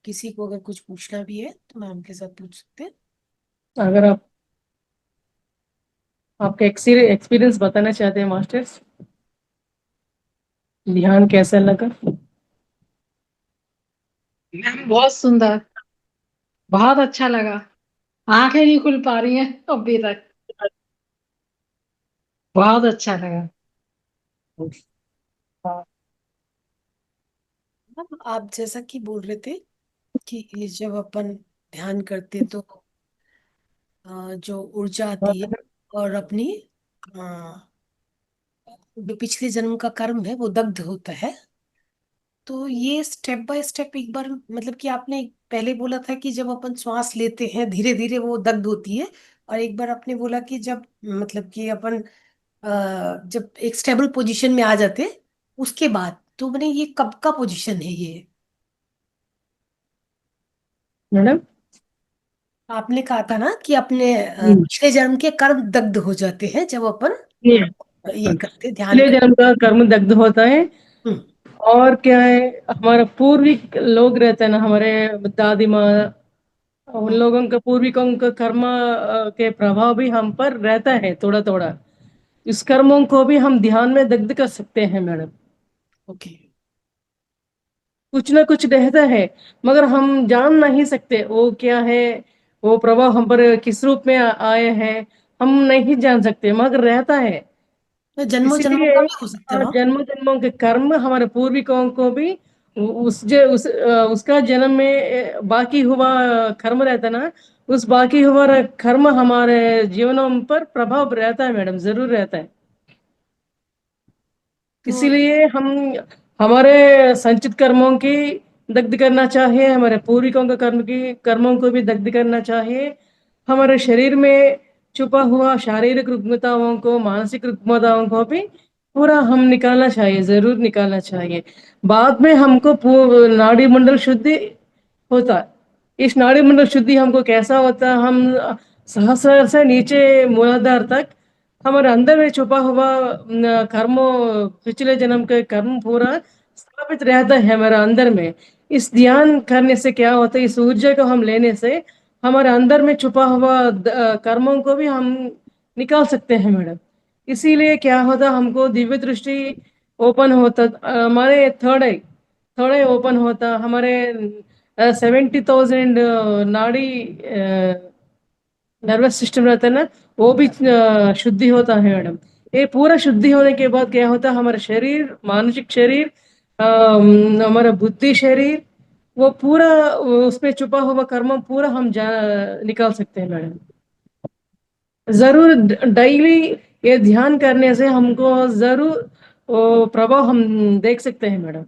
किसी को अगर कुछ पूछना भी है तो मैम के साथ पूछ सकते हैं। अगर आप आपका एक्सपीरियंस बताना चाहते हैं मास्टर्स, ध्यान कैसा लगा? मैम बहुत सुंदर, बहुत अच्छा लगा। आंखें नहीं खुल पा रही हैं अभी तक। बहुत अच्छा लगा। मैम आप जैसा कि बोल रहे थे कि ये जब अपन ध्यान करते तो जो ऊर्जा आती है और अपनी अ, जो पिछले जन्म का कर्म है वो दग्ध होता है। तो ये स्टेप बाय स्टेप एक बार मतलब कि आपने पहले बोला था कि जब अपन श्वास लेते हैं धीरे धीरे वो दग्ध होती है। और एक बार आपने बोला कि जब मतलब कि अपन जब एक स्टेबल पोजीशन में आ जाते उसके बाद तो मैंने ये कब का पोजीशन है ये? मैडम। आपने कहा था ना कि अपने हम्म, पिछले जन्म के कर्म दग्ध हो जाते हैं जब अपन ये ये करते ध्यान पिछले जन्म का कर्म दग्ध होता है। हम्म, और क्या है, हमारा पूर्विक लोग रहते हैं ना, हमारे दादी माँ, उन हम्म, लोगों का पूर्विकों का कर्म के प्रभाव भी हम पर रहता है थोड़ा थोड़ा। इस कर्मों को भी हम ध्यान में दग्ध कर सकते हैं मैडम। ओके। कुछ ना कुछ रहता है, मगर हम जान नहीं सकते वो क्या है। वो प्रभाव हम पर किस रूप में आए हैं, हम नहीं जान सकते, मगर रहता है। तो जन्मों जन्मों इसलिए का भी हो सकता है वहाँ। जन्म जन्मों के कर्म हमारे पूर्विकों को भी उसका जन्म में बाकी हुआ कर्म रहता ना, उस बाकी हुआ कर्म हमारे जीवनों पर प्रभाव रहता है मैडम, जरूर रहता है। तो इसीलिए हम हमारे संचित कर्मों की दग्ध करना चाहिए, हमारे पूर्विकों के कर्मों को भी दग्ध करना चाहिए। हमारे शरीर में छुपा हुआ शारीरिक रुग्मताओं को, मानसिक रुग्मताओं को भी पूरा हम निकालना चाहिए, जरूर निकालना चाहिए। बाद में हमको नाड़ी मंडल शुद्धि होता है। इस नाड़ी मंडल शुद्धि हमको कैसा होता है, हम सहस्रार से नीचे मूलाधार तक हमारे अंदर में छुपा हुआ कर्म, पिछले जन्म के कर्म पूरा स्थापित रहता है हमारे अंदर में। इस ध्यान करने से क्या होता है, इस ऊर्जा को हम लेने से हमारे अंदर में छुपा हुआ कर्मों को भी हम निकाल सकते हैं मैडम। इसीलिए क्या होता, हमको दिव्य दृष्टि ओपन होता, हमारे थर्ड आई ओपन होता, हमारे 70,000 नाड़ी नर्वस सिस्टम रहता है ना, वो भी शुद्धि होता है मैडम। ये पूरा शुद्धि होने के बाद क्या होता है, हमारा शरीर, मानसिक शरीर, हमारा बुद्धि शरीर, वो पूरा उसमें छुपा हुआ कर्म पूरा हम निकाल सकते हैं मैडम। जरूर डेली ये ध्यान करने से हमको जरूर वो प्रभाव हम देख सकते हैं मैडम।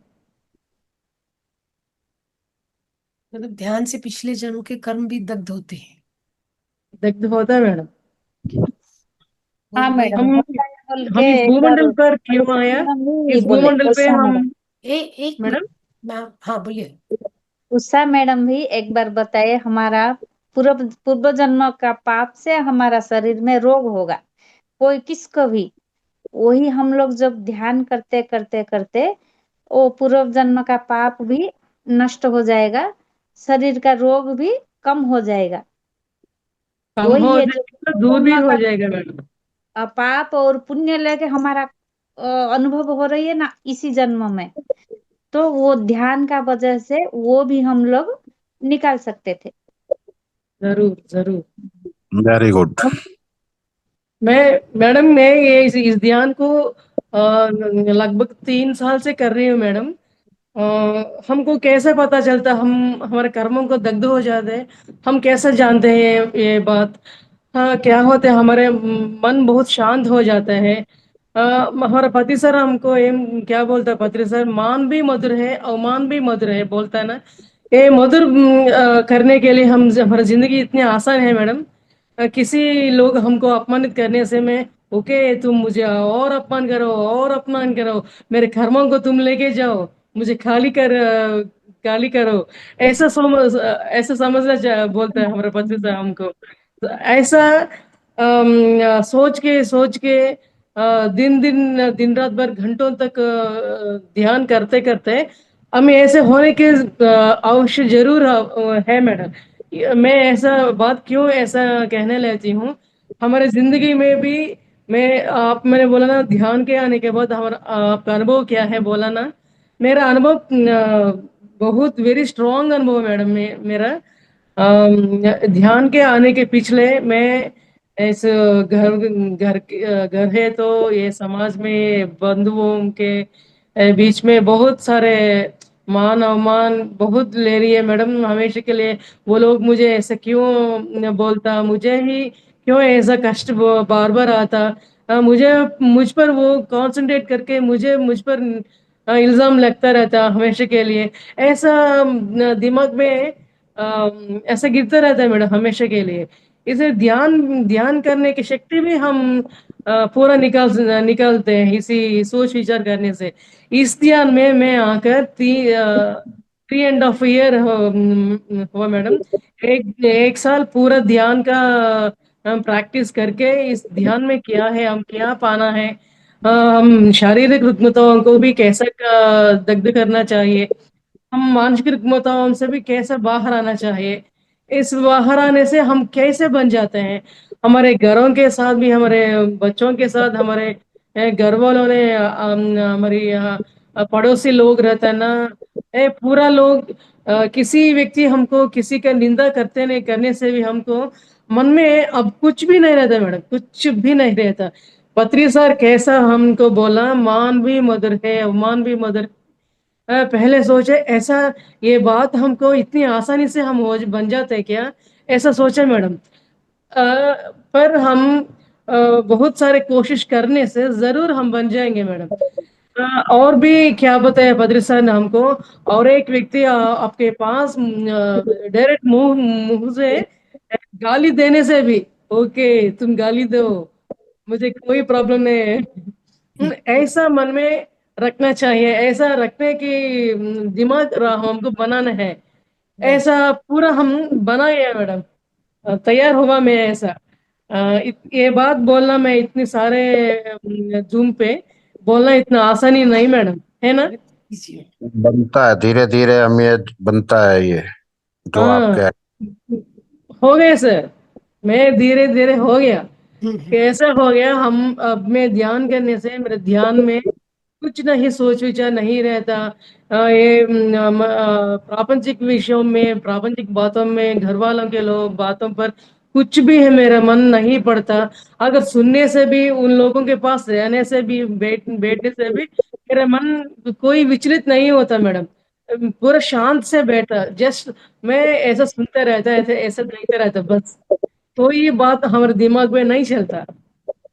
मतलब ध्यान से पिछले जन्म के कर्म भी दग्ध होते हैं। दग्ध होता है मैडम। हाँ वही मैडम, हम होता है बोल के हम इस एक बार भूमंडल पर क्यों आया, मैडम भी इस बोले, भूमंडल पे उषा हम मैडम। एक मिनट मैडम। मैम, हाँ बोलिए। उषा मैडम भी एक बार बताए, हमारा पूर्व पूर्व जन्म का पाप से हमारा शरीर में रोग होगा, कोई किसको भी। वही हम लोग जब ध्यान करते करते करते वो पूर्व जन्म का पाप भी नष्ट हो जाएगा, शरीर का रोग भी कम हो जाएगा। कम वही हो है जो जाएगा तो पूर्व दूर भी जन्म हो का जाएगा मैडम। पाप और पुण्य लेके हमारा अनुभव हो रही है ना इसी जन्म में, तो वो ध्यान का वजह से वो भी हम लोग निकाल सकते थे। जरूर जरूर। Very good. हम मैं मैडम, मैं ये इस ध्यान को लगभग 3 साल से कर रही हूँ मैडम। हमको कैसे पता चलता हम हमारे कर्मों को दग्ध हो जाते हैं, हम कैसे जानते हैं ये बात? हाँ, क्या होता है, हमारे मन बहुत शांत हो जाता है। हमारा पति सर हमको क्या बोलता है, पति सर, मान भी मधुर है, अवमान भी मधुर है बोलता है ना। ये मधुर करने के लिए हम हमारी जिंदगी इतनी आसान है मैडम। किसी लोग हमको अपमानित करने से मैं, ओके तुम मुझे और अपमान करो और अपमान करो, मेरे कर्मों को तुम लेके जाओ, मुझे खाली कर गाली करो, ऐसा समझना बोलता है हमारे पति से हमको। तो ऐसा सोच के दिन रात भर घंटों तक ध्यान करते करते हमें ऐसे होने के अवश्य जरूर है मैडम। मैं ऐसा बात क्यों ऐसा कहने लेती हूँ, हमारे जिंदगी में भी मैंने बोला ना ध्यान के आने के बाद हमारा आपका अनुभव क्या है बोला ना, मेरा अनुभव बहुत वेरी स्ट्रॉन्ग अनुभव है मैडम। मेरा ध्यान के आने के पिछले मैं इस घर है तो ये समाज में बंधुओं के बीच में बहुत सारे मान अवमान बहुत ले रही है मैडम हमेशा के लिए। वो लोग मुझे ऐसा क्यों बोलता, मुझे ही क्यों ऐसा कष्ट बार बार आता, मुझ पर वो कंसंट्रेट करके मुझ पर इल्जाम लगता रहता हमेशा के लिए। ऐसा दिमाग में ऐसा गिरता रहता है मैडम हमेशा के लिए। इसे ध्यान ध्यान करने की शक्ति भी हम पूरा निकालते हैं इसी सोच विचार करने से। इस ध्यान में मैं आकर 3.5 ईयर हुआ मैडम। एक एक साल पूरा ध्यान का हम प्रैक्टिस करके इस ध्यान में क्या है, हम क्या पाना है, हम शारीरिक रुग्मताओं को भी कैसा दग्ध करना चाहिए, हम मानसिक रुग्मताओं से भी कैसे बाहर आना चाहिए, इस बाहर आने से हम कैसे बन जाते हैं हमारे घरों के साथ भी, हमारे बच्चों के साथ, हमारे घर वालों ने हमारी पड़ोसी लोग रहता है ना, पूरा लोग किसी व्यक्ति हमको किसी का निंदा करते नहीं करने से भी हमको मन में अब कुछ भी नहीं रहता मैडम, कुछ भी नहीं रहता। पत्री सर कैसा हमको बोला, मान भी मधुर है अवमान भी मधुर। पहले सोचे ऐसा ये बात हमको इतनी आसानी से हम हो बन जाते हैं क्या, ऐसा सोचा मैडम। पर हम बहुत सारे कोशिश करने से जरूर हम बन जाएंगे मैडम। और भी क्या बताया बद्री सर ने हमको, और एक व्यक्ति आपके पास डायरेक्ट मुंह मुंह से गाली देने से भी ओके तुम गाली दो, मुझे कोई प्रॉब्लम नहीं है। ऐसा मन में रखना चाहिए, ऐसा रखने की दिमाग हमको बनाना है। राइट। ऐसा पूरा हम बनाए हैं मैडम। तैयार हुआ मैं ऐसा। ये बात बोलना मैं इतने सारे जूम पे बोलना इतना आसानी नहीं मैडम, है ना। कीजिए। बनता है धीरे धीरे, हम ये बनता है ये जो आप हाँ कह। हो गए सर, मैं धीरे धीरे हो गया। हम्म। कैसे हो गया, हम अब मैं ध्यान करने से मेरे ध्यान में कुछ नहीं सोच विचार नहीं रहता। प्रापंचिक विषयों में प्रापंचिक बातों में घर वालों के लोग बातों पर कुछ भी है मेरा मन नहीं पड़ता। अगर सुनने से भी उन लोगों के पास रहने से भी बैठने से भी मेरा मन कोई विचलित नहीं होता मैडम। पूरा शांत से बैठा जस्ट मैं ऐसा सुनते रहता ऐसे ऐसा देखते रहता बस। कोई बात हमारे दिमाग में नहीं चलता,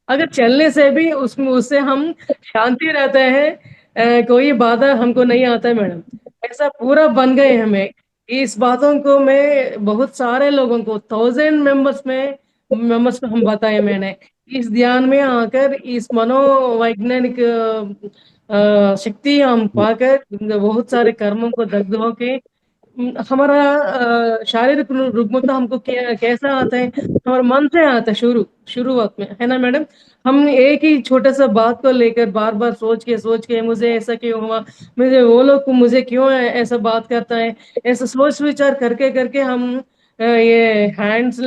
अगर चलने से भी उसमें उससे हम शांति रहते हैं। कोई बाधा हमको नहीं आता है मैडम। ऐसा पूरा बन गए हमें। इस बातों को मैं बहुत सारे लोगों को 1000 मेंबर्स को हम बताए मैंने। इस ध्यान में आकर इस मनोवैज्ञानिक शक्ति हम पाकर बहुत सारे कर्मों को दग्ध होके हमारा शारीरिक रुग्मता हमको कैसा आता है, हमारे मन से आता है शुरुआत में, है ना मैडम। हम एक ही छोटे सा बात को लेकर बार बार सोच के मुझे ऐसा क्यों हुआ, मुझे वो लोग मुझे क्यों ऐसा बात करता है, ऐसा सोच विचार करके करके हम ये हैंड्स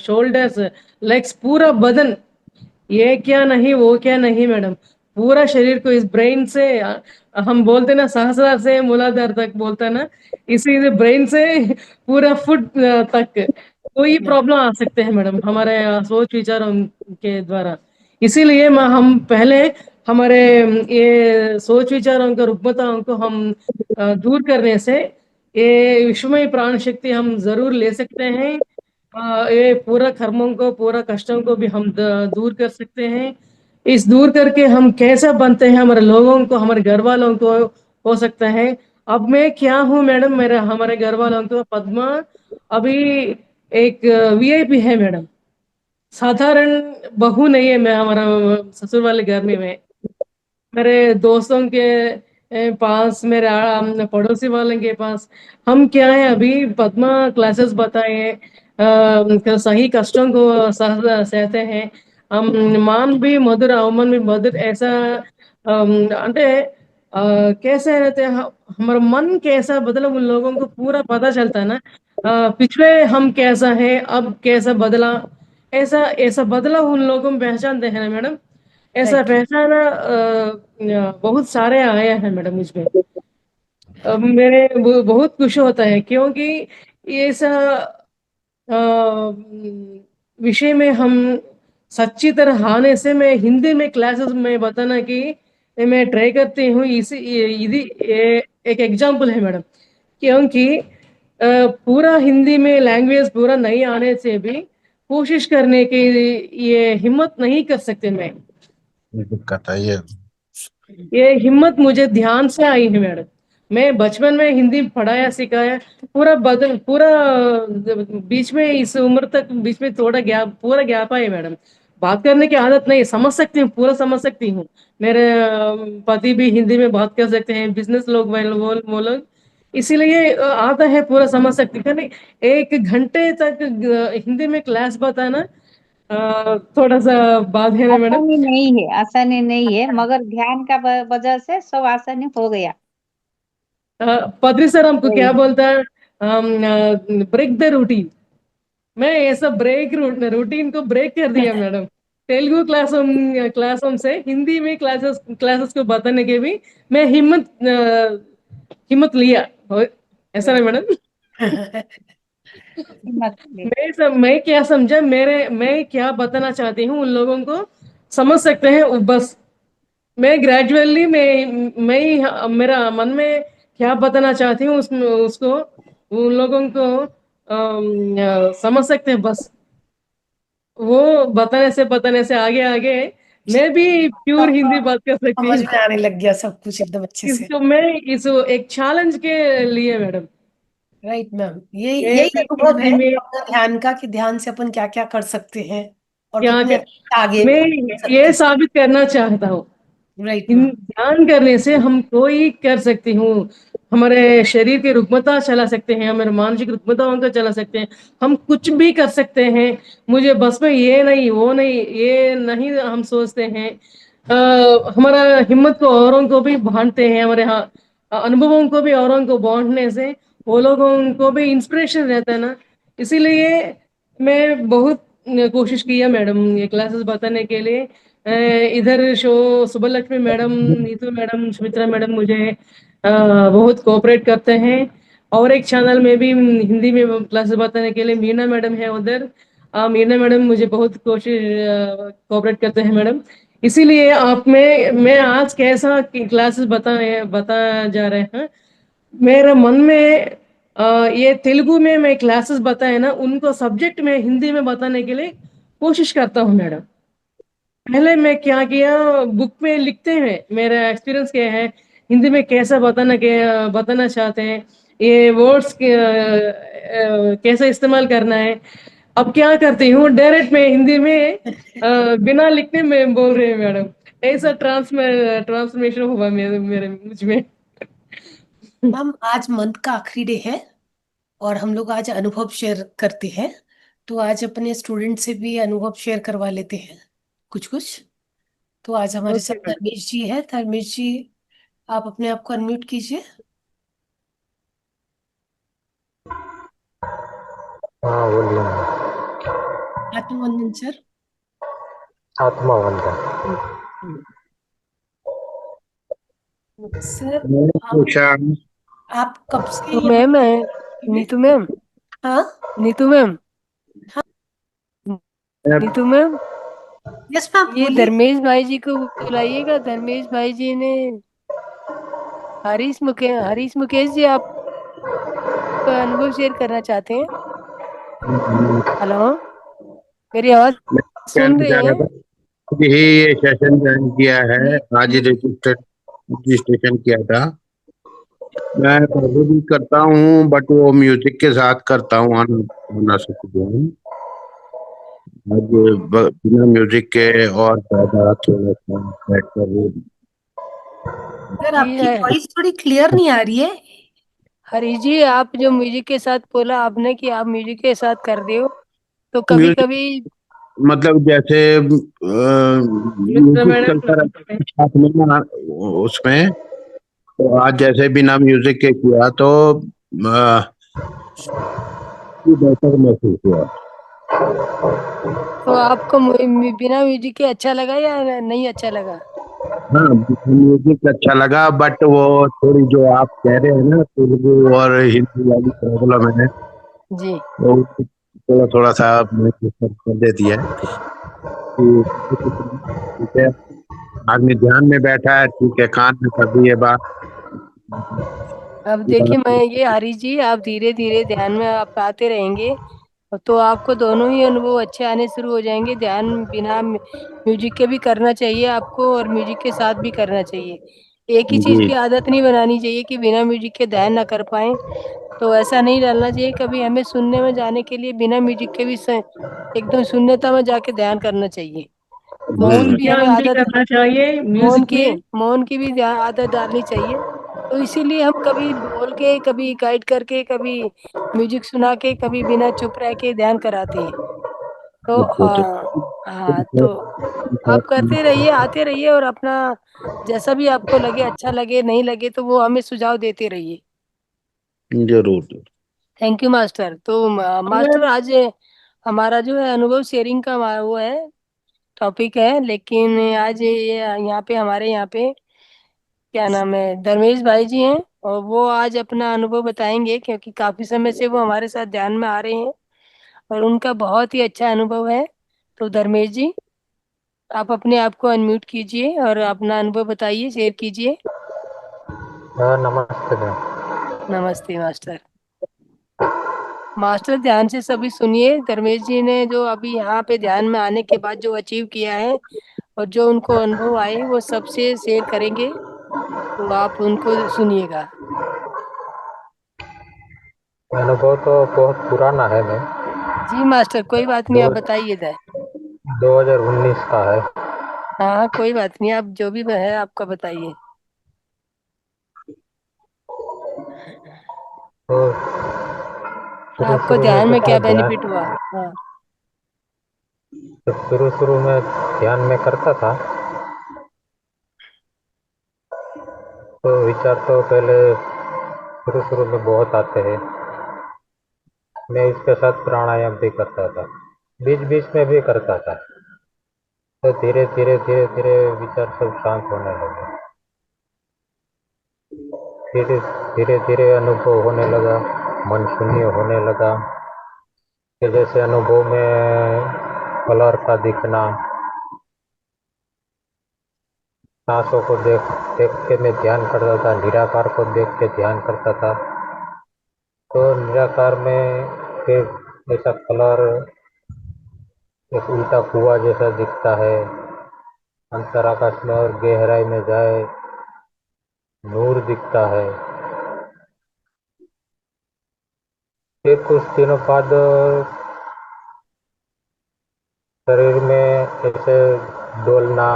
शोल्डर्स लेग्स पूरा बदन, ये क्या नहीं वो क्या नहीं मैडम, पूरा शरीर को इस ब्रेन से हम बोलते ना सहस्रार से मूलाधार तक बोलते हैं ना, इसी से ब्रेन से पूरा फुट तक कोई प्रॉब्लम आ सकते हैं मैडम हमारे सोच विचारों के द्वारा। इसीलिए हम पहले हमारे ये सोच विचारों का रुग्मताओं को हम दूर करने से ये विश्वमय प्राण शक्ति हम जरूर ले सकते हैं। ये पूरा कर्मों को पूरा कष्टों को भी हम दूर कर सकते हैं। इस दूर करके हम कैसे बनते हैं हमारे लोगों को हमारे घर वालों को हो सकता है। अब मैं क्या हूँ मैडम, मेरा हमारे घर वालों को पद्मा अभी एक वीआईपी है मैडम, साधारण बहू नहीं है। मैं हमारा ससुर वाले घर में मैं मेरे दोस्तों के पास मेरे पड़ोसी वाले के पास हम क्या है अभी पद्मा क्लासेस बताए सही कष्टों को सहते हैं हम मान भी मधुर अवमान भी मधुर ऐसा అంటే कैसे रहते हैं हमारा मन कैसा बदला उन लोगों को पूरा पता चलता है ना पिछले हम कैसा है अब कैसा बदला ऐसा ऐसा बदला उन लोगों में पहचानते हैं ना मैडम ऐसा राइट। पहचाना बहुत सारे आए हैं मैडम मुझमें अब मेरे बहुत खुश होता है क्योंकि ये ऐसा विषय में हम सच्ची तरह आने से मैं हिंदी में क्लासेस में बताना कि मैं ट्राई करती हूँ इसी ये एक एग्जांपल है मैडम क्योंकि पूरा हिंदी में लैंग्वेज पूरा नहीं आने से भी कोशिश करने की ये हिम्मत नहीं कर सकते मैं ये दिक्कत है ये। ये हिम्मत मुझे ध्यान से आई है मैडम मैं बचपन में हिंदी पढ़ाया सिखाया पूरा बीच में इस उम्र तक बीच में थोड़ा गैप पूरा गैप आया मैडम बात करने की आदत नहीं समझ सकती हूँ पूरा समझ सकती हूँ मेरे पति भी हिंदी में बात कर सकते हैं बिजनेस लोग वो लोग इसीलिए आता है पूरा समझ सकती हूँ नहीं 1 घंटे तक हिंदी में क्लास बताना थोड़ा सा बात है ना मैडम आसानी नहीं है, आसानी नहीं है, मगर ध्यान का वजह से सब आसानी हो गया। पदरी सर हमको वही क्या है। बोलता है ब्रेक द रूटीन मैं ऐसा रूटीन को ब्रेक कर दिया मैडम तेलुगु क्लासों से हिंदी में क्लासेस को बताने के भी मैं हिम्मत लिया ऐसा वही नहीं मैडम हिम्मत ले। मैं क्या समझा मैं क्या बताना चाहती हूँ उन लोगों को समझ सकते हैं बस मैं ग्रेजुअली मेरा मन में क्या बताना चाहती हूँ उसमें उसको उन लोगों को समझ सकते हैं बस वो बताने से आगे आगे मैं भी प्योर हिंदी बात कर सकती समझ हूँ में आने लग गया सब कुछ एकदम अच्छे से। इसको मैं इस एक चैलेंज के लिए मैडम राइट मैम, ये मैं यही भी अनुभव है हिंदी में अपना ध्यान का कि ध्यान से अपन क्या क्या कर सकते हैं और क्या कितने आगे मैं बढ़ सकते ये हैं। साबित करना चाहता हूँ राइट इन मैम। ध्यान करने से हम कोई कर सकती हूँ हमारे शरीर की रुग्मता चला सकते हैं हमारे मानसिक रुग्मताओं को चला सकते हैं हम कुछ भी कर सकते हैं मुझे बस में ये नहीं वो नहीं ये नहीं हम सोचते हैं हमारा हिम्मत को औरों को भी बांटते हैं हमारे यहाँ अनुभवों को भी औरों को बांटने से वो लोगों को भी इंस्पिरेशन रहता है ना इसीलिए मैं बहुत कोशिश किया मैडम ये क्लासेस बताने के लिए इधर सुबह Lakshmi madam Neetu madam Sumitra madam मुझे बहुत कोऑपरेट करते हैं और एक चैनल में भी हिंदी में क्लासेस बताने के लिए मीना मैडम है उधर मीना मैडम मुझे बहुत कोशिश कोऑपरेट करते हैं मैडम इसीलिए आप में मैं आज कैसा क्लासेस बता जा रहे हैं मेरे मन में ये तेलुगु में मैं क्लासेस बताए ना उनको सब्जेक्ट में हिंदी में बताने के लिए कोशिश करता हूँ मैडम पहले मैं क्या किया बुक में लिखते हैं मेरा एक्सपीरियंस क्या है हिंदी में कैसा बताना चाहते हैं ये वर्ड्स कैसे इस्तेमाल करना है अब क्या करती हूँ डायरेक्ट में हिंदी में बिना लिखने में बोल रहे हैं मैडम ऐसा ट्रांसफॉर्मेशन हुआ मेरे मेरे मुझ में हम आज मंथ का आखिरी डे है और हम लोग आज अनुभव शेयर करते हैं। तो आज अपने स्टूडेंट से भी अनुभव शेयर करवा लेते हैं कुछ कुछ। तो आज हमारे ओके साथ मैडम धर्मेश जी है। धर्मेश जी, आप अपने आप को अनम्यूट कीजिए। हाँ बोलिए ना। आत्मवंदन सर। आत्मा बंधन। सर, मैंने हम पूछा। आप कब से तो यहाँ मैम है में? नीतू मैम। हाँ। नीतू मैम। हाँ। मैं नीतू मैम, यस मैम, ये बोलिए। धर्मेश भाई जी को बुलाइएगा। धर्मेश भाई जी ने हरीश मुकेश जी आपका अनुभव शेयर करना चाहते हैं। हेलो, मेरी आवाज सुन कहना रहे चाह रहा हैं? था कि ये सेशन ज्वाइन किया है नी, आज नी, रजिस्ट्रेशन किया था। मैं पहले भी करता हूँ बट वो म्यूजिक के साथ करता हूँ ऑन ज्वाइन। आज बिना म्यूजिक के और ज्यादा थोड़ा सा बैठ कर सर जी आपकी है। वॉइस थोड़ी क्लियर नहीं आ रही है। हरी जी, आप जो म्यूजिक के साथ बोला आपने कि आप म्यूजिक के साथ कर रहे हो, तो कभी म्यूजिक कभी मतलब जैसे मित्र म्यूजिक चलता मैडम, रहता है साथ में ना उसमें। तो आज जैसे बिना म्यूजिक के किया तो बेहतर महसूस हुआ। तो आपको बिना म्यूजिक के अच्छा लगा या नहीं अच्छा लगा? हाँ, म्यूजिक अच्छा लगा, बट वो थोड़ी जो आप कह रहे हैं ना तेलुगु और हिंदी वाली प्रॉब्लम है, जी। वो थोड़ा थोड़ा सा महसूस कर देती है कि ठीक है, आदमी ध्यान में बैठा है, ठीक है, कान में कर दी है बात। अब देखिए, मैं ये हरी जी, आप धीरे धीरे ध्यान में आप आते रहेंगे तो आपको दोनों ही अनुभव अच्छे आने शुरू हो जाएंगे। ध्यान बिना म्यूजिक के भी करना चाहिए आपको, और म्यूजिक के साथ भी करना चाहिए। एक ही चीज जी की आदत नहीं बनानी चाहिए कि बिना म्यूजिक के ध्यान ना कर पाए। तो ऐसा नहीं डालना चाहिए। कभी हमें सुनने में जाने के लिए बिना म्यूजिक के भी एकदम शून्यता में जाके ध्यान करना चाहिए। मौन की हमें ध्यान भी आदत, करना चाहिए मौन म्यूजिक की में। मौन की भी आदत डालनी चाहिए। तो इसीलिए हम कभी बोल के, कभी गाइड करके, कभी म्यूजिक सुना के, कभी बिना चुप रह के ध्यान कराते हैं। तो अच्छा अच्छा। हाँ, तो आप करते रहिए, आते रहिए, और अपना जैसा भी आपको लगे, अच्छा लगे नहीं लगे, तो वो हमें सुझाव देते रहिए। जरूर। Thank you master. तो मास्टर, अगर आज हमारा जो है अनुभव शेयरिंग का वो है, टॉपिक है। लेकिन आज ये यहाँ पे क्या नाम है, धर्मेश भाई जी हैं, और वो आज अपना अनुभव बताएंगे, क्योंकि काफी समय से वो हमारे साथ ध्यान में आ रहे हैं और उनका बहुत ही अच्छा अनुभव है। तो धर्मेश जी, आप अपने आप को अनम्यूट कीजिए और अपना अनुभव बताइए, शेयर कीजिए। हाँ, नमस्ते मैम। नमस्ते मास्टर। मास्टर, ध्यान से सभी सुनिए। धर्मेश जी ने जो अभी यहाँ पे ध्यान में आने के बाद जो अचीव किया है और जो उनको अनुभव आए, वो सबसे शेयर करेंगे। तो आप उनको सुनिएगा। अनुभव तो बहुत पुराना है मैम। जी मास्टर, कोई बात नहीं, दो आप बताइए था। 2019 का है। हाँ हाँ, कोई बात नहीं, आप जो भी है आपका बताइए। तो शुरू आपको शुरू में ध्यान तो में क्या क्या ध्यान, बेनिफिट हुआ? हाँ। जब शुरू शुरू में ध्यान में करता था तो विचार तो पहले शुरू शुरू में बहुत आते हैं। मैं इसके साथ प्राणायाम भी करता था, बीच बीच में भी करता था। तो धीरे धीरे धीरे धीरे विचार सब शांत होने लगे। धीरे धीरे धीरे अनुभव होने लगा, मन शून्य होने लगा। कि जैसे अनुभव में कलर का दिखना, सांसों को देख देख के मैं ध्यान करता था, निराकार को देख के ध्यान करता था। तो निराकार में फिर ऐसा कलर, एक उल्टा कुआं जैसा दिखता है। अंतर आकाश में और गहराई में जाए, नूर दिखता है। फिर कुछ दिनों बाद शरीर में ऐसे डोलना,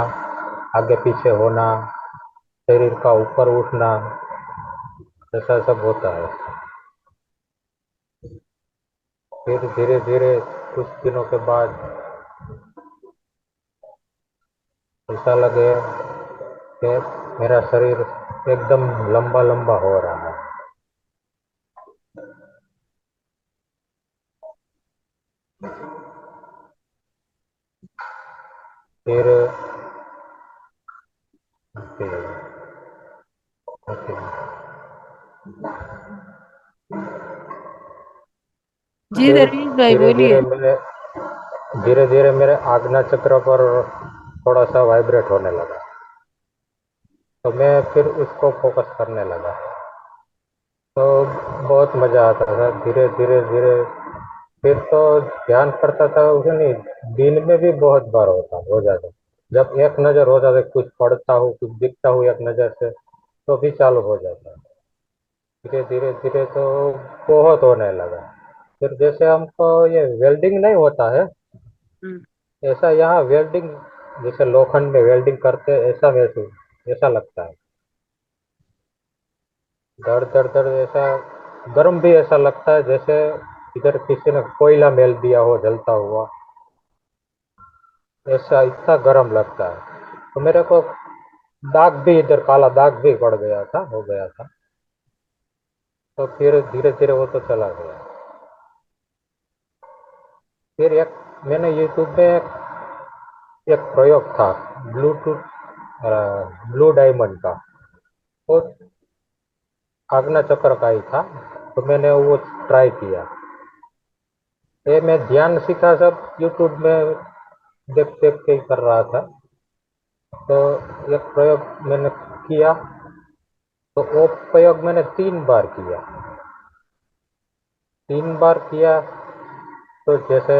आगे पीछे होना, शरीर का ऊपर उठना, ऐसा सब होता है। फिर धीरे धीरे कुछ दिनों के बाद ऐसा लगे कि मेरा शरीर एकदम लंबा लंबा हो रहा है। फिर ओके, ओके। जी फिर धर्मेश भाई धीरे बोलिए। धीरे मेरे धीरे धीरे मेरे आज्ञा चक्र पर थोड़ा सा वाइब्रेट होने लगा। तो मैं फिर उसको फोकस करने लगा। तो बहुत मजा आता था। धीरे धीरे धीरे फिर तो ध्यान करता था उसे, नहीं, दिन में भी बहुत बार हो जाता। जब एक नजर हो जाता, कुछ पढ़ता हूँ, कुछ दिखता हूँ एक नजर से, तो भी चालू हो जाता। धीरे धीरे धीरे तो बहुत होने लगा। फिर जैसे हमको ये वेल्डिंग नहीं होता है, हम्म। ऐसा यहाँ वेल्डिंग, जैसे लोखंड में वेल्डिंग करते हैं, ऐसा महसूस, ऐसा लगता है। धड़ धड़ धड़ ऐसा गर्म भी ऐसा लगता है जैसे इधर किसी ने कोयला मेल दिया हो जलता हुआ, ऐसा इतना गर्म लगता है। तो मेरे को दाग भी, इधर काला दाग भी पड़ गया था, हो गया था। तो फिर धीरे धीरे वो तो चला गया। फिर एक मैंने यूट्यूब में एक प्रयोग था, ब्लूटूथ ब्लू डायमंड का, वो आगना चक्र का ही था। तो मैंने वो ट्राई किया। ये मैं ध्यान सीखा सब यूट्यूब में देख देख के ही कर रहा था। तो एक प्रयोग मैंने किया, तो वो प्रयोग मैंने 3 बार किया। 3 बार किया तो जैसे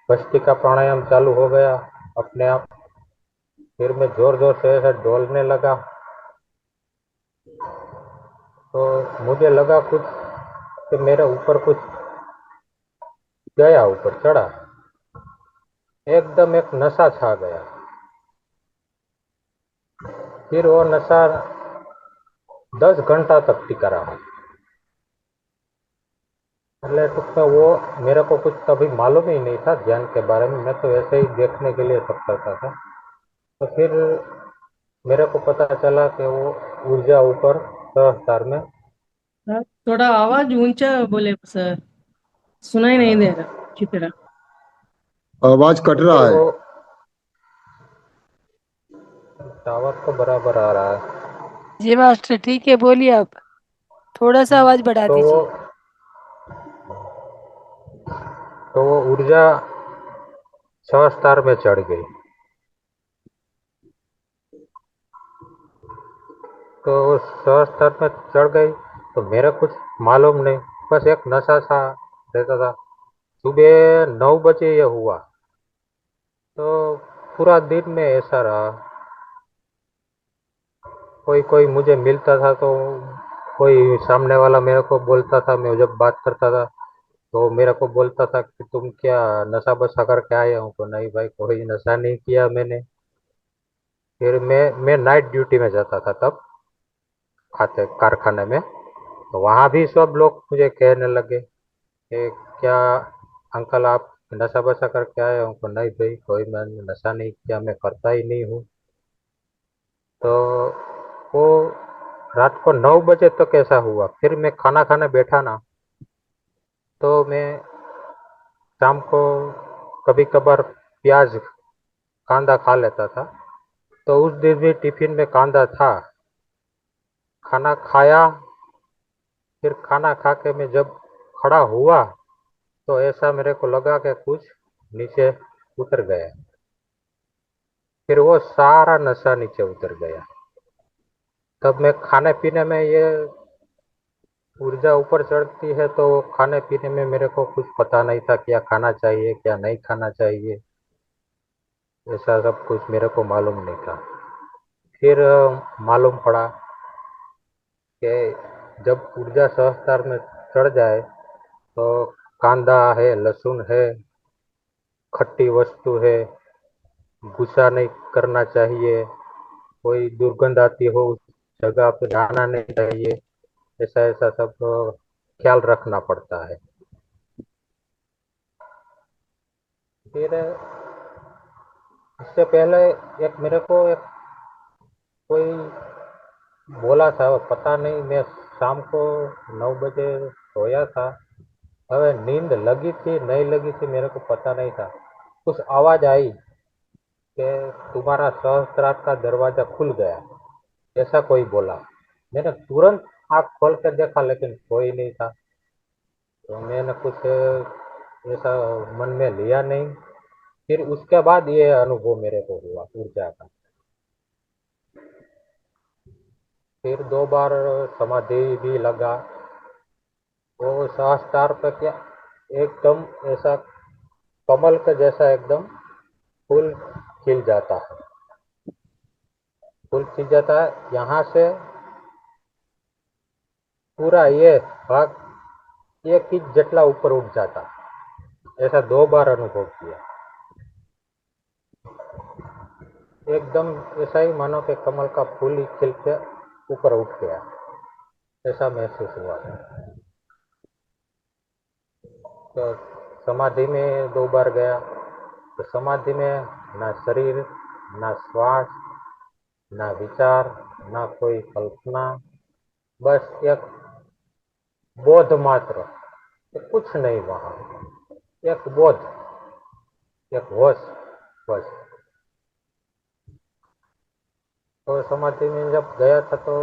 भस्त्रिका प्राणायाम चालू हो गया अपने आप। फिर मैं जोर जोर से ऐसा डोलने लगा। तो मुझे लगा कुछ कि मेरे ऊपर कुछ गया, ऊपर चढ़ा, एकदम एक नशा छा गया। फिर वो नशा 10 घंटा तक टिका रहा। એટલે टूंक में वो मेरे को कुछ कभी मालूम ही नहीं था ध्यान के बारे में, मैं तो ऐसे ही देखने के लिए सब करता था। तो फिर मेरे को पता चला कि वो ऊर्जा ऊपर सहस्त्र में। थोड़ा आवाज ऊंचा बोले सर, सुनाई नहीं दे रहा अच्छी तरह। आवाज कट तो रहा है। वो टावर तो बराबर आ रहा है। जी मास्टर, ठीक है, बोलिए आप, थोड़ा सा आवाज बढ़ा तो वो दीजिए। तो वो ऊर्जा सहस्त्र में चढ़ गई। तो उस सहस्त्र में चढ़ गई तो मेरा कुछ मालूम नहीं, बस एक नशा सा रहता था। सुबह 9 बजे ये हुआ। तो पूरा दिन में ऐसा रहा। कोई कोई मुझे मिलता था तो कोई सामने वाला मेरे को बोलता था, मैं जब बात करता था तो मेरे को बोलता था कि तुम क्या नशा बशा करके आए हो? तो नहीं भाई, कोई नशा नहीं किया मैंने। फिर मैं नाइट ड्यूटी में जाता था तब, खाते कारखाने में। तो वहाँ भी सब लोग मुझे कहने लगे कि क्या अंकल आप नशा बशा करके आए हो? तो नहीं भाई, कोई मैंने नशा नहीं किया, मैं करता ही नहीं हूँ। तो वो रात को 9 बजे तक ऐसा हुआ। फिर मैं खाना खाने बैठा ना, तो मैं शाम को कभी कभार प्याज कांदा खा लेता था। तो उस दिन भी टिफिन में कांदा था। खाना खाया, फिर खाना खा के मैं जब खड़ा हुआ तो ऐसा मेरे को लगा कि कुछ नीचे उतर गया। फिर वो सारा नशा नीचे उतर गया। तब मैं खाने पीने में ये ऊर्जा ऊपर चढ़ती है तो खाने पीने में मेरे को कुछ पता नहीं था, क्या खाना चाहिए क्या नहीं खाना चाहिए, ऐसा सब कुछ मेरे को मालूम नहीं था। फिर मालूम पड़ा कि जब ऊर्जा सहस्त्र में चढ़ जाए तो कांदा है, लहसुन है, खट्टी वस्तु है, गुस्सा नहीं करना चाहिए, कोई दुर्गंध आती हो उस जगह पे जाना नहीं चाहिए, ऐसा ऐसा सब ख्याल रखना पड़ता है। फिर इससे पहले एक मेरे को एक कोई बोला था, पता नहीं, मैं शाम को 9 बजे सोया था। હવે नींद लगी थी नहीं लगी थी मेरे को पता नहीं था। कुछ आवाज आई कि तुम्हारा सहस्त्रार का दरवाजा खुल गया, ऐसा कोई बोला। मैंने तुरंत आँख खोल कर देखा लेकिन कोई नहीं था। तो मैंने कुछ ऐसा मन में लिया नहीं। फिर उसके बाद ये अनुभव मेरे को हुआ ऊर्जा का। फिर 2 बार समाधि भी लगा। वो सहस्त्रार पे क्या एकदम ऐसा कमल के जैसा एकदम फूल खिल जाता है। फूल खिल जाता है, यहाँ से पूरा ये भाग 1 इंच जेटला ऊपर उठ जाता है। ऐसा 2 बार अनुभव किया। एकदम ऐसा ही मानो कि कमल का फूल ही खिल के ऊपर उठ गया, ऐसा महसूस हुआ था। तो समाधि में 2 बार गया, तो समाधि में ना शरीर, ना श्वास, ना विचार, ना कोई कल्पना, बस एक बोध मात्र, कुछ नहीं वहाँ, एक बोध, एक होश, बस। तो समाधि में जब गया था तो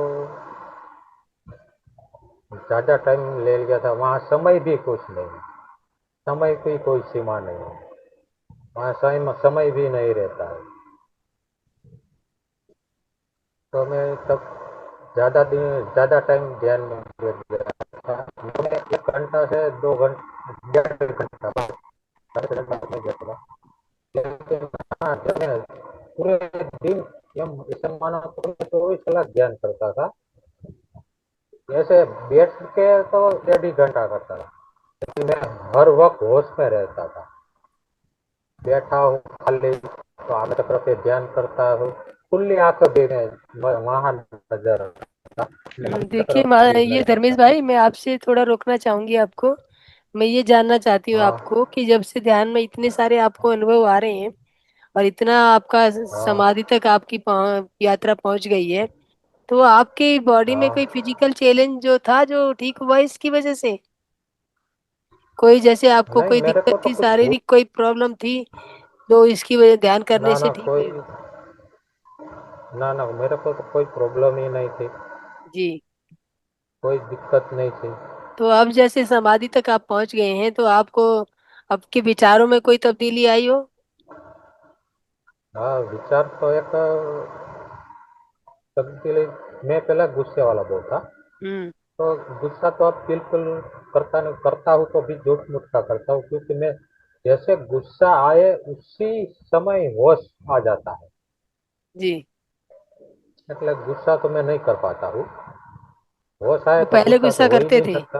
ज़्यादा टाइम ले लिया था, वहाँ समय भी कुछ नहीं, समय की कोई सीमा नहीं है, वहाँ समय भी नहीं रहता है। तो मैं तब ज़्यादा टाइम ध्यान में बैठ गया था। मैं 1 घंटा से 2 घंटे, 1.5 घंटा बस, ज़्यादा टाइम नहीं बैठा था। लेकिन हाँ, जब मैं पूरे दिन या ऐसा मानो तो मैं 24 कलाक ध्यान करता था, ऐसे बैठ के तो 1.5 घंटा करता था, लेकिन मैं हर वक्त होश में रहता था। बैठा हूँ खाली तो आगे चक्र पे ध्यान करता हूँ, खुली आंखें भी मैं वहाँ नजर आता, चक्र देखिए भी ये नजर धर्मेश आता। भाई, मैं आपसे थोड़ा रोकना चाहूंगी आपको। मैं ये जानना चाहती हूँ हाँ आपको कि जब से ध्यान में इतने सारे आपको अनुभव आ रहे हैं और इतना आपका हाँ समाधि तक आपकी यात्रा पहुंच गई है, तो आपके बॉडी में कोई हाँ। फिजिकल चैलेंज जो था जो ठीक हुआ इसकी वजह से? कोई जैसे आपको नहीं, कोई मेरे दिक्कत को तो थी, कुछ हो, शारीरिक कोई प्रॉब्लम थी जो इसकी वजह ध्यान करने ना से ना ठीक कोई, हुई? ना ना मेरे को तो कोई प्रॉब्लम ही नहीं थी, जी। कोई दिक्कत नहीं थी। तो अब जैसे समाधि तक आप पहुंच गए हैं तो आपको आपके विचारों में कोई तब्दीली आई हो? हाँ, विचार तो एक सबके लिए, मैं पहले गुस्से वाला बहुत था, हम्म। तो गुस्सा तो अब बिल्कुल करता नहीं, करता हूँ तो भी झूठ मूठ का करता हूँ, क्योंकि मैं जैसे गुस्सा आए उसी समय होश आ जाता है, जी। मतलब गुस्सा तो मैं नहीं कर पाता हूँ, होश आए तो तो पहले गुस्सा गुस्सा तो हो ही करते नहीं थे? सकता।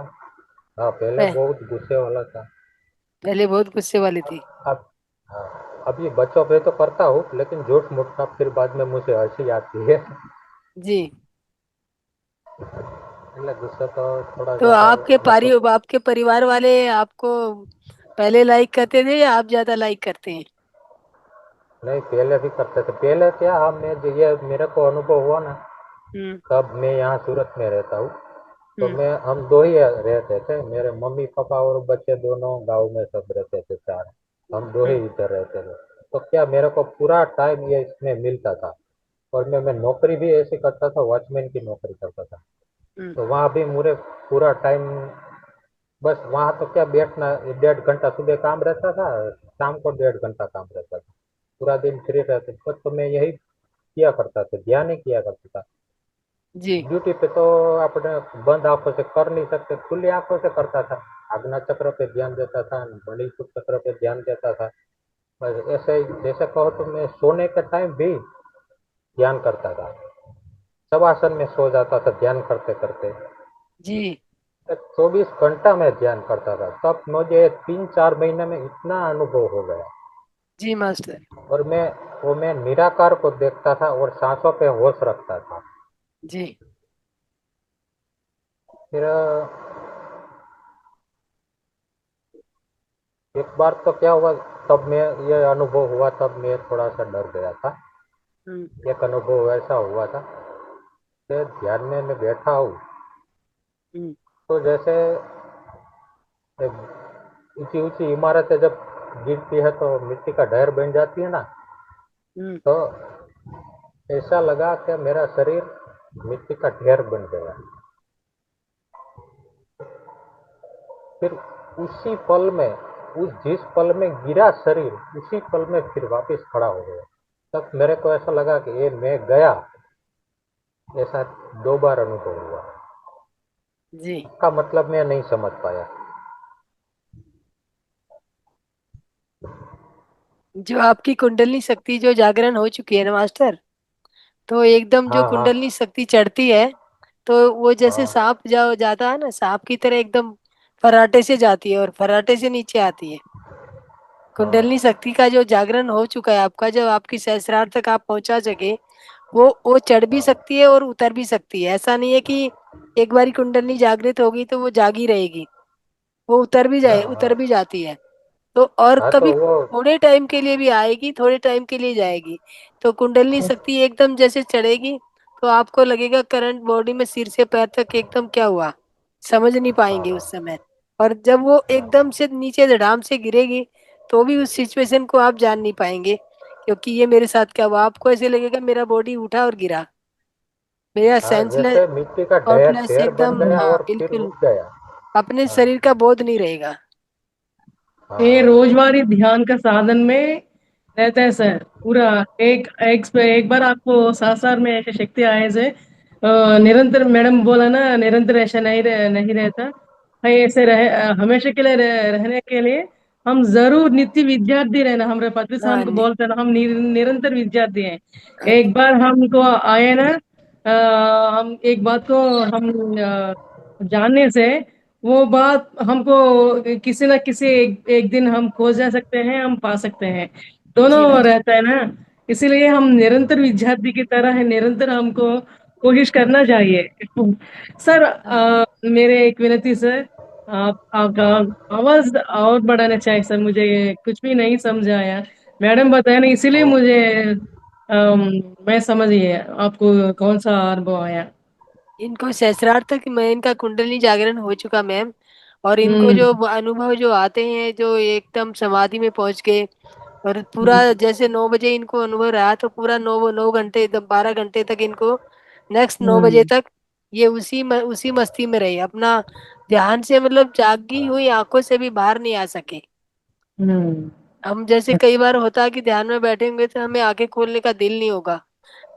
हाँ, पहले पह, बहुत गुस्से वाला था। पहले बहुत गुस्से वाले थे? अब हाँ, अब ये बच्चों पे तो करता हूँ, लेकिन झूठ मूठ का फिर बाद में मुझे हंसी आती है। जी। मतलब गुस्सा तो थोड़ा तो ज्यादा मतलब, आपके परिवार वाले आपको पहले लाइक करते थे या आप ज्यादा लाइक करते हैं? नहीं पहले भी करते थे, पहले क्या हमने ये मेरे को अनुभव हुआ ना, हम्म। तब मैं यहाँ सूरत में रहता हूँ, तो हम्म। मैं हम दो ही रहते थे, मेरे मम्मी पापा और बच्चे दोनों गांव में सब रहते थे, 4, हम दो ही हम्म। इधर रहते थे। तो क्या मेरे को पूरा टाइम ये इसमें मिलता था, और मैं नौकरी भी ऐसी करता था, वॉचमैन की नौकरी करता था, हम्म। तो वहाँ भी मुझे पूरा टाइम, बस वहाँ तो क्या बैठना, 1.5 घंटा सुबह काम रहता था, शाम को 1.5 घंटा काम रहता था, पूरा दिन फ्री रहते थे, तो मैं यही किया करता था, ध्यान ही किया करता था। जी। ड्यूटी पे तो अपने बंद आंखों से कर नहीं सकते, खुली आंखों से करता था, आज्ञा चक्र पे ध्यान देता था, मणिपुर चक्र पे ध्यान देता था, बस ऐसे ही, जैसे कहो तो मैं सोने के टाइम भी ध्यान करता था, शवासन में सो जाता था ध्यान करते करते, जी। 24 घंटा में ध्यान करता था, तब मुझे 3-4 महीने में इतना अनुभव हो गया। जी मास्टर। और मैं निराकार को देखता था और सांसों पे होश रखता था। जी। फिर एक बार तो क्या हुआ, तब मैं ये अनुभव हुआ, तब मैं थोड़ा सा डर गया था। हम्म। एक अनुभव ऐसा हुआ था कि ध्यान में मैं बैठा हूँ, हम्म। तो जैसे ऊंची ऊंची इमारतें जब गिरती है तो मिट्टी का ढेर बन जाती है ना, हम्म। तो ऐसा लगा कि मेरा शरीर मिट्टी का ढेर बन गया। फिर उसी पल में, उस जिस पल में गिरा शरीर, उसी पल में फिर वापस खड़ा हो गया। तब मेरे को ऐसा लगा कि ये मैं गया, ऐसा 2 बार अनुभव हुआ। जी। का मतलब मैं नहीं समझ पाया। जो आपकी कुंडलनी शक्ति जो जागरण हो चुकी है ना मास्टर, तो एकदम जो हाँ हाँ कुंडलनी शक्ति चढ़ती है तो वो जैसे हाँ सांप जो जाता है ना, सांप की तरह एकदम फर्राटे से जाती है और फर्राटे से नीचे आती है। हाँ कुंडलनी शक्ति का जो जागरण हो चुका है आपका, जब आपकी सहस्रार तक आप पहुंचा सके वो चढ़ भी सकती है और उतर भी सकती है। ऐसा नहीं है कि एक बारी कुंडली जागृत होगी तो वो जागी रहेगी, वो हाँ उतर हाँ। भी जाती है। तो और हाँ तो कभी वो थोड़े टाइम के लिए भी आएगी, थोड़े टाइम के लिए जाएगी। तो कुंडली शक्ति एकदम जैसे चढ़ेगी तो आपको लगेगा करंट बॉडी में सिर से पैर तक एकदम क्या हुआ, समझ नहीं हाँ पाएंगे हाँ उस समय। और जब वो एकदम से नीचे धड़ाम से गिरेगी तो भी उस सिचुएशन को आप जान नहीं पाएंगे, क्योंकि ये मेरे साथ क्या हुआ, आपको ऐसे लगेगा मेरा बॉडी उठा और गिरा, मेरा हाँ, सेंसलेस जैसे मिट्टी का ढेर थॉटलेस ढेर बन एकदम, गया हाँ और फिर बिल्कुल, उठ गया। अपने हाँ शरीर का बोध नहीं रहेगा। हाँ ये हाँ। रोजवारी ध्यान का साधन में रहता है सर। पूरा एक बार आपको सासार में ऐसे शक्ति आए से निरंतर, मैडम बोला ना, निरंतर ऐसा नहीं रहता है। ऐसे हमेशा के लिए रहने के लिए हम जरूर नित्य विद्यार्थी रहना। हमारे पति से हाँ हमको बोलते हैं ना, हम निरंतर विद्यार्थी हैं। एक अच्छा। बार हमको आए ना, हम एक बात को हम जानने से वो बात हमको किसी ना किसी एक दिन हम खो जा सकते हैं, हम पा सकते हैं, जी दोनों मास्टर। रहता है ना। इसीलिए हम निरंतर विद्यार्थी की तरह है, निरंतर हमको कोशिश करना चाहिए। सर हाँ मेरे एक विनती सर, आप आपका हाँ आवाज और बढ़ाना चाहिए सर। मुझे कुछ भी नहीं समझ आया, मैडम बताया ना, इसीलिए वो मुझे अम, मैं समझ गया आपको कौन सा अनुभव आया। इनको सहस्रार्थ तक मैं इनका कुंडली जागरण हो चुका मैम। और इनको हम्म। जो अनुभव जो आते हैं, जो एकदम समाधि में पहुंच गए और पूरा हम्म। जैसे 9 बजे इनको अनुभव रहा तो पूरा 9 9 घंटे एकदम 12 घंटे तक इनको, नेक्स्ट 9 बजे हम्म। तक ये उसी मस्ती में रहे अपना, ध्यान से मतलब जागी हुई आंखों से भी बाहर नहीं आ सके। हम्म। हम जैसे कई बार होता है कि ध्यान में बैठेंगे तो हमें आंखें खोलने का दिल नहीं होगा,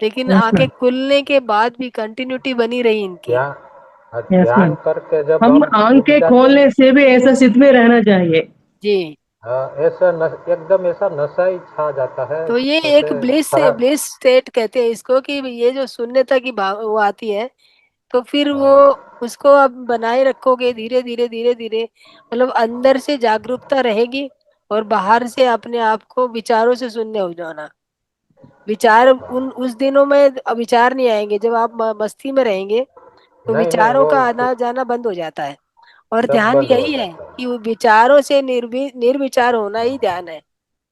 लेकिन यस आंखें मैम। खुलने के बाद भी कंटिन्यूटी बनी रही इनकी। ध्यान यस ध्यान मैम। करके जब हम हम उठ आंखें जाते हैं। खोलने से भी ऐसा स्थिति में रहना चाहिए। जी। हाँ, ऐसा एकदम ऐसा नशा ही छा जाता है। तो ये एक जैसे खराब। ब्लिस स्टेट कहते हैं इसको, कि ये जो शून्यता की वो आती है, तो फिर वो हाँ उसको आप बनाए रखोगे धीरे धीरे धीरे धीरे, मतलब अंदर से जागरूकता रहेगी और बाहर से अपने आप को विचारों से शून्य हो जाना। विचार उन उस दिनों में विचार नहीं आएंगे, जब आप मस्ती में रहेंगे तो नहीं नहीं, विचारों वो का आना जाना बंद हो जाता है। और सब ध्यान बंद हो यही है जाता है। कि वो विचारों से निर्विचार होना ही ध्यान है।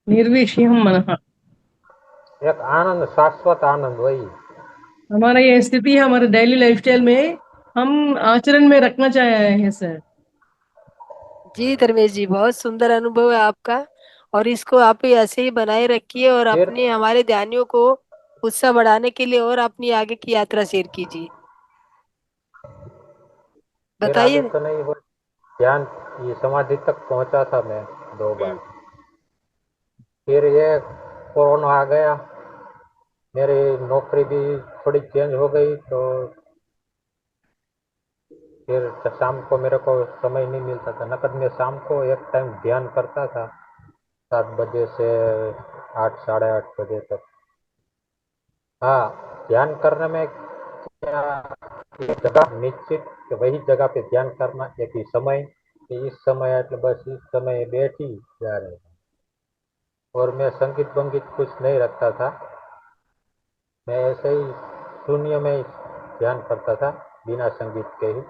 निर्विषयम मनः। एक आनंद, शाश्वत आनंद वही। हमारा ये स्थिति हमारे डेली लाइफस्टाइल में हम आचरण में रखना चाह रहे हैं सर। जी धर्मेश जी, बहुत सुंदर अनुभव है आपका, और इसको आप ही ऐसे ही बनाए रखिए और फिर अपने हमारे ध्यानियों को उत्साह बढ़ाने के लिए और अपनी आगे की यात्रा शेयर कीजिए। फिर आगे बताइए। तो नहीं हो। ध्यान, ये समाधि तक पहुंचा था मैं 2 बार। हम्म। फिर ये कोरोना आ गया। मेरी नौकरी भी थोड़ी चेंज हो गई, तो फिर शाम को मेरे को समय नहीं मिलता था। नकद मैं शाम को एक टाइम ध्यान करता था, 7 बजे से 8 साढ़े 8 बजे तक। हाँ, ध्यान करने में क्या, एक जगह निश्चित कि वही जगह पे ध्यान करना, एक ही समय कि इस समय એટલે बस इस समय बैठ ही जा रहे हैं। और मैं संगीत वंगीत कुछ नहीं रखता था, मैं ऐसे ही शून्य में ही ध्यान करता था, बिना संगीत के ही।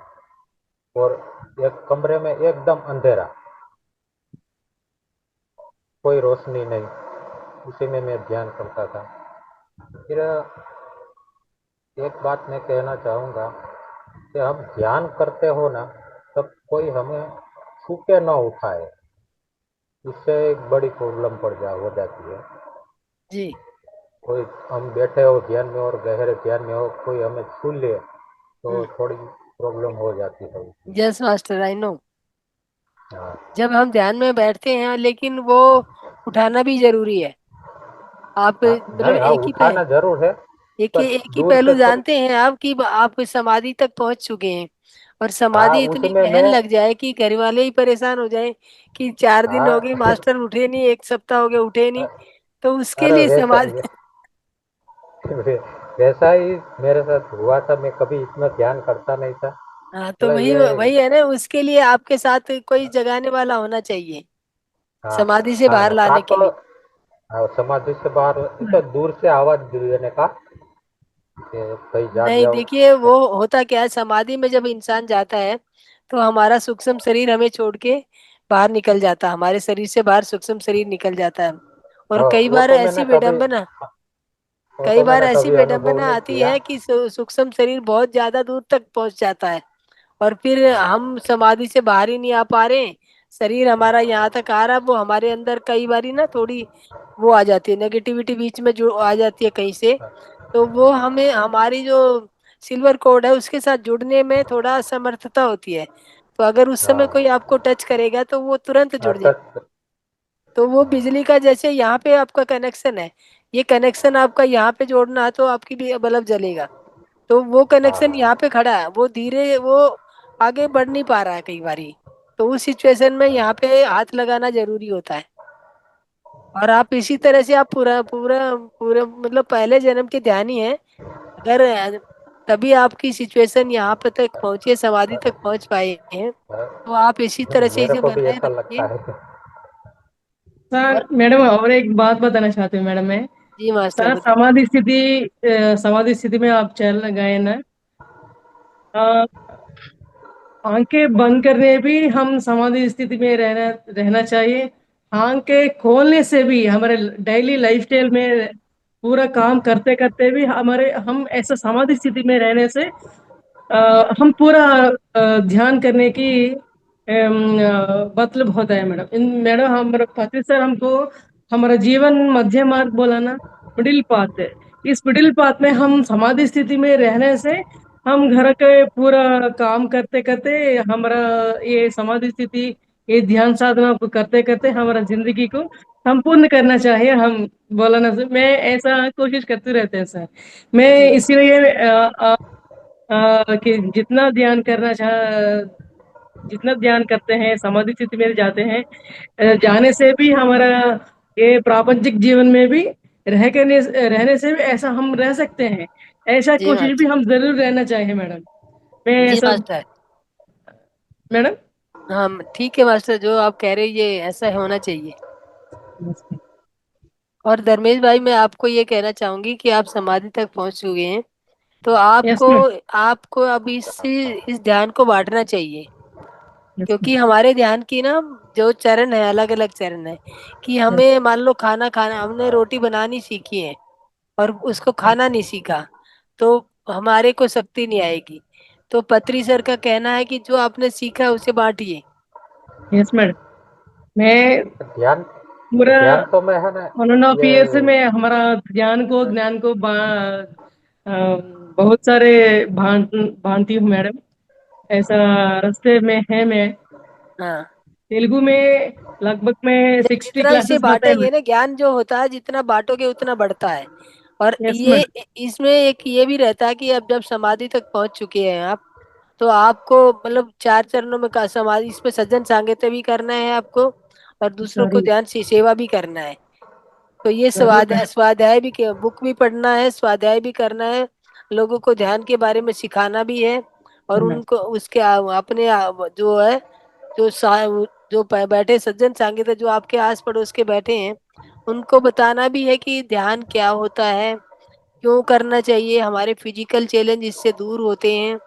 और एक कमरे में एकदम अंधेरा, कोई रोशनी नहीं, उसी में मैं ध्यान करता था। फिर एक बात मैं कहना चाहूँगा कि हम ध्यान करते हो ना, तब कोई हमें छू के ना उठाए, उससे एक बड़ी प्रॉब्लम हो जाती है। जी। कोई, हम बैठे हो ध्यान में और गहरे ध्यान में हो, कोई हमें छू ले तो थोड़ी प्रॉब्लम हो जाती है उसमें। Yes master, I know. हाँ जब हम ध्यान में बैठते हैं, लेकिन वो उठाना भी जरूरी है। आप हाँ। मतलब नहीं, हाँ, उठाना जरूर है, पर एक ही दूर पहलू से थोड़ी। जानते हैं आप कि आप समाधि तक पहुंच चुके हैं, और हाँ, समाधि इतनी उसमें गहन मैं। लग जाए कि घर वाले ही परेशान हो जाए कि 4 दिन हो गए हाँ मास्टर उठे नहीं, एक सप्ताह हो गया उठे नहीं। तो उसके अरे लिए समाधि वैसा ही मेरे साथ हुआ था। मैं कभी इतना ध्यान करता नहीं था, हाँ, तो मतलब वही ये। वही है ना, उसके लिए आपके साथ कोई जगाने वाला होना चाहिए हाँ समाधि से हाँ बाहर हाँ, लाने आप। के लिए। हाँ, समाधि से बाहर, इतना दूर से आवाज देने का। कि कहीं जाग नहीं, जाओ। देखिए वो होता क्या है, समाधि में जब इंसान जाता है तो हमारा सूक्ष्म शरीर हमें छोड़ के बाहर निकल जाता है, हमारे शरीर से बाहर सूक्ष्म शरीर निकल जाता है। और हाँ, कई वो बार तो मैंने ऐसी कभी विडंबना अनुभव नहीं आती किया। है कि सूक्ष्म शरीर बहुत ज्यादा दूर तक पहुंच जाता है, और फिर हाँ, हम समाधि से बाहर ही नहीं आ पा रहे हैं। शरीर हमारा यहाँ तक आ रहा है, वो हमारे अंदर कई बारी ना थोड़ी वो आ जाती है, नेगेटिविटी बीच में जो आ जाती है कहीं से, तो वो हमें हमारी जो सिल्वर कोड है उसके साथ जुड़ने में थोड़ा असमर्थता होती है। तो अगर उस समय हाँ, कोई आपको टच करेगा तो वो तुरंत हाँ, जुड़ जाए। तो वो बिजली का जैसे यहाँ पे आपका कनेक्शन है, ये कनेक्शन आपका यहाँ पे जोड़ना है तो आपकी भी बल्ब जलेगा। तो वो कनेक्शन हाँ, यहाँ पे खड़ा है, वो धीरे वो आगे बढ़ नहीं पा रहा है कई बारी। तो उस सिचुएशन में यहाँ पे हाथ लगाना जरूरी होता है। और आप इसी तरह से आप पूरा पूरा पूरा मतलब पहले जन्म के ध्यानी है, अगर तभी आपकी सिचुएशन यहाँ पे तक पहुंची है, समाधि तक पहुंच पाए हैं, तो आप इसी तरह से मेरे इसे को भी बनाए ऐसा लगता रखिए। है। सर और मैडम और एक बात बताना चाहती हूँ मैडम मैं। जी मास्टर सर बताइए। समाधि स्थिति में आप चल गए ना, अ, आंखें बंद करने भी हम समाधि स्थिति में रहना रहना चाहिए। आंखें खोलने से भी हमारे डेली लाइफस्टाइल में पूरा काम करते करते भी हम ऐसा समाधि स्थिति में रहने से हम पूरा ध्यान करने की मतलब होता है मैडम। इन मैडम हमारे पति सर हमको हमारा जीवन मध्य मार्ग बोला ना, मिडिल पाथ है। इस मिडिल पाथ में हम समाधि स्थिति में रहने से हम घर के पूरा काम करते करते हमारा ये समाधि स्थिति, ये ध्यान साधना को करते करते हमारा जिंदगी को संपूर्ण करना चाहिए हम बोला ना सर। मैं ऐसा कोशिश करते रहते हैं सर। मैं जी इसीलिए कि जितना ध्यान करते हैं समाधि स्थिति में जाते हैं, जाने से भी हमारा ये प्रापंचिक जीवन में भी रहने से भी ऐसा हम रह सकते हैं। ऐसा जी कोशिश भी मास्टर। हम जरूर रहना चाहिए मैडम। मैं जी ऐसा मास्टर। मैडम। हाँ ठीक है मास्टर, जो आप कह रहे हैं ये ऐसा होना चाहिए। और धर्मेश भाई, मैं आपको ये कहना चाहूंगी कि आप समाधि तक पहुंच चुके हैं, तो यस आपको मैम। आपको अब इस ध्यान को बांटना चाहिए। Yes ma'am. क्योंकि हमारे ध्यान की ना जो चरण है, अलग अलग चरण है। कि यस। हमें मान लो खाना खाना, हमने रोटी बनानी सीखी है और उसको खाना नहीं सीखा, तो हमारे को शक्ति नहीं आएगी। तो पत्री सर का कहना है कि जो आपने सीखा है उसे बांटिए। Yes madam. मैं ध्यान पूरा ध्यान तो मैं है ना 1.5 years ये। में हमारा ज्ञान को अ, बहुत सारे भांति हूँ मैडम। ऐसा रास्ते में है मैं। हाँ, तेलुगु में लगभग में जब 60 जितना इसे क्लासेस बताए बांटेंगे मैडम। ना, ज्ञान जो होता है जितना बांटोगे उतना बढ़ता है। और यस ये मैडम। इसमें एक ये भी रहता है कि अब जब समाधि तक पहुंच चुके हैं आप, तो आपको मतलब चार चरणों में का समाधि, इसमें सज्जन सांगित्य भी करना है आपको, और दूसरों को जरूर। ध्यान से सेवा भी करना है। तो ये जरूर स्वाध्याय मैडम। स्वाध्याय भी बुक भी पढ़ना है, स्वाध्याय भी करना है, लोगों को ध्यान के बारे में सिखाना भी है। और मैडम। उनको उसके अपने जो है, जो जो बैठे सज्जन सांगित्य जो आपके आस पड़ोस के बैठे हैं, उनको बताना भी है कि ध्यान क्या होता है, क्यों करना चाहिए, हमारे फिजिकल चैलेंज इससे दूर होते हैं।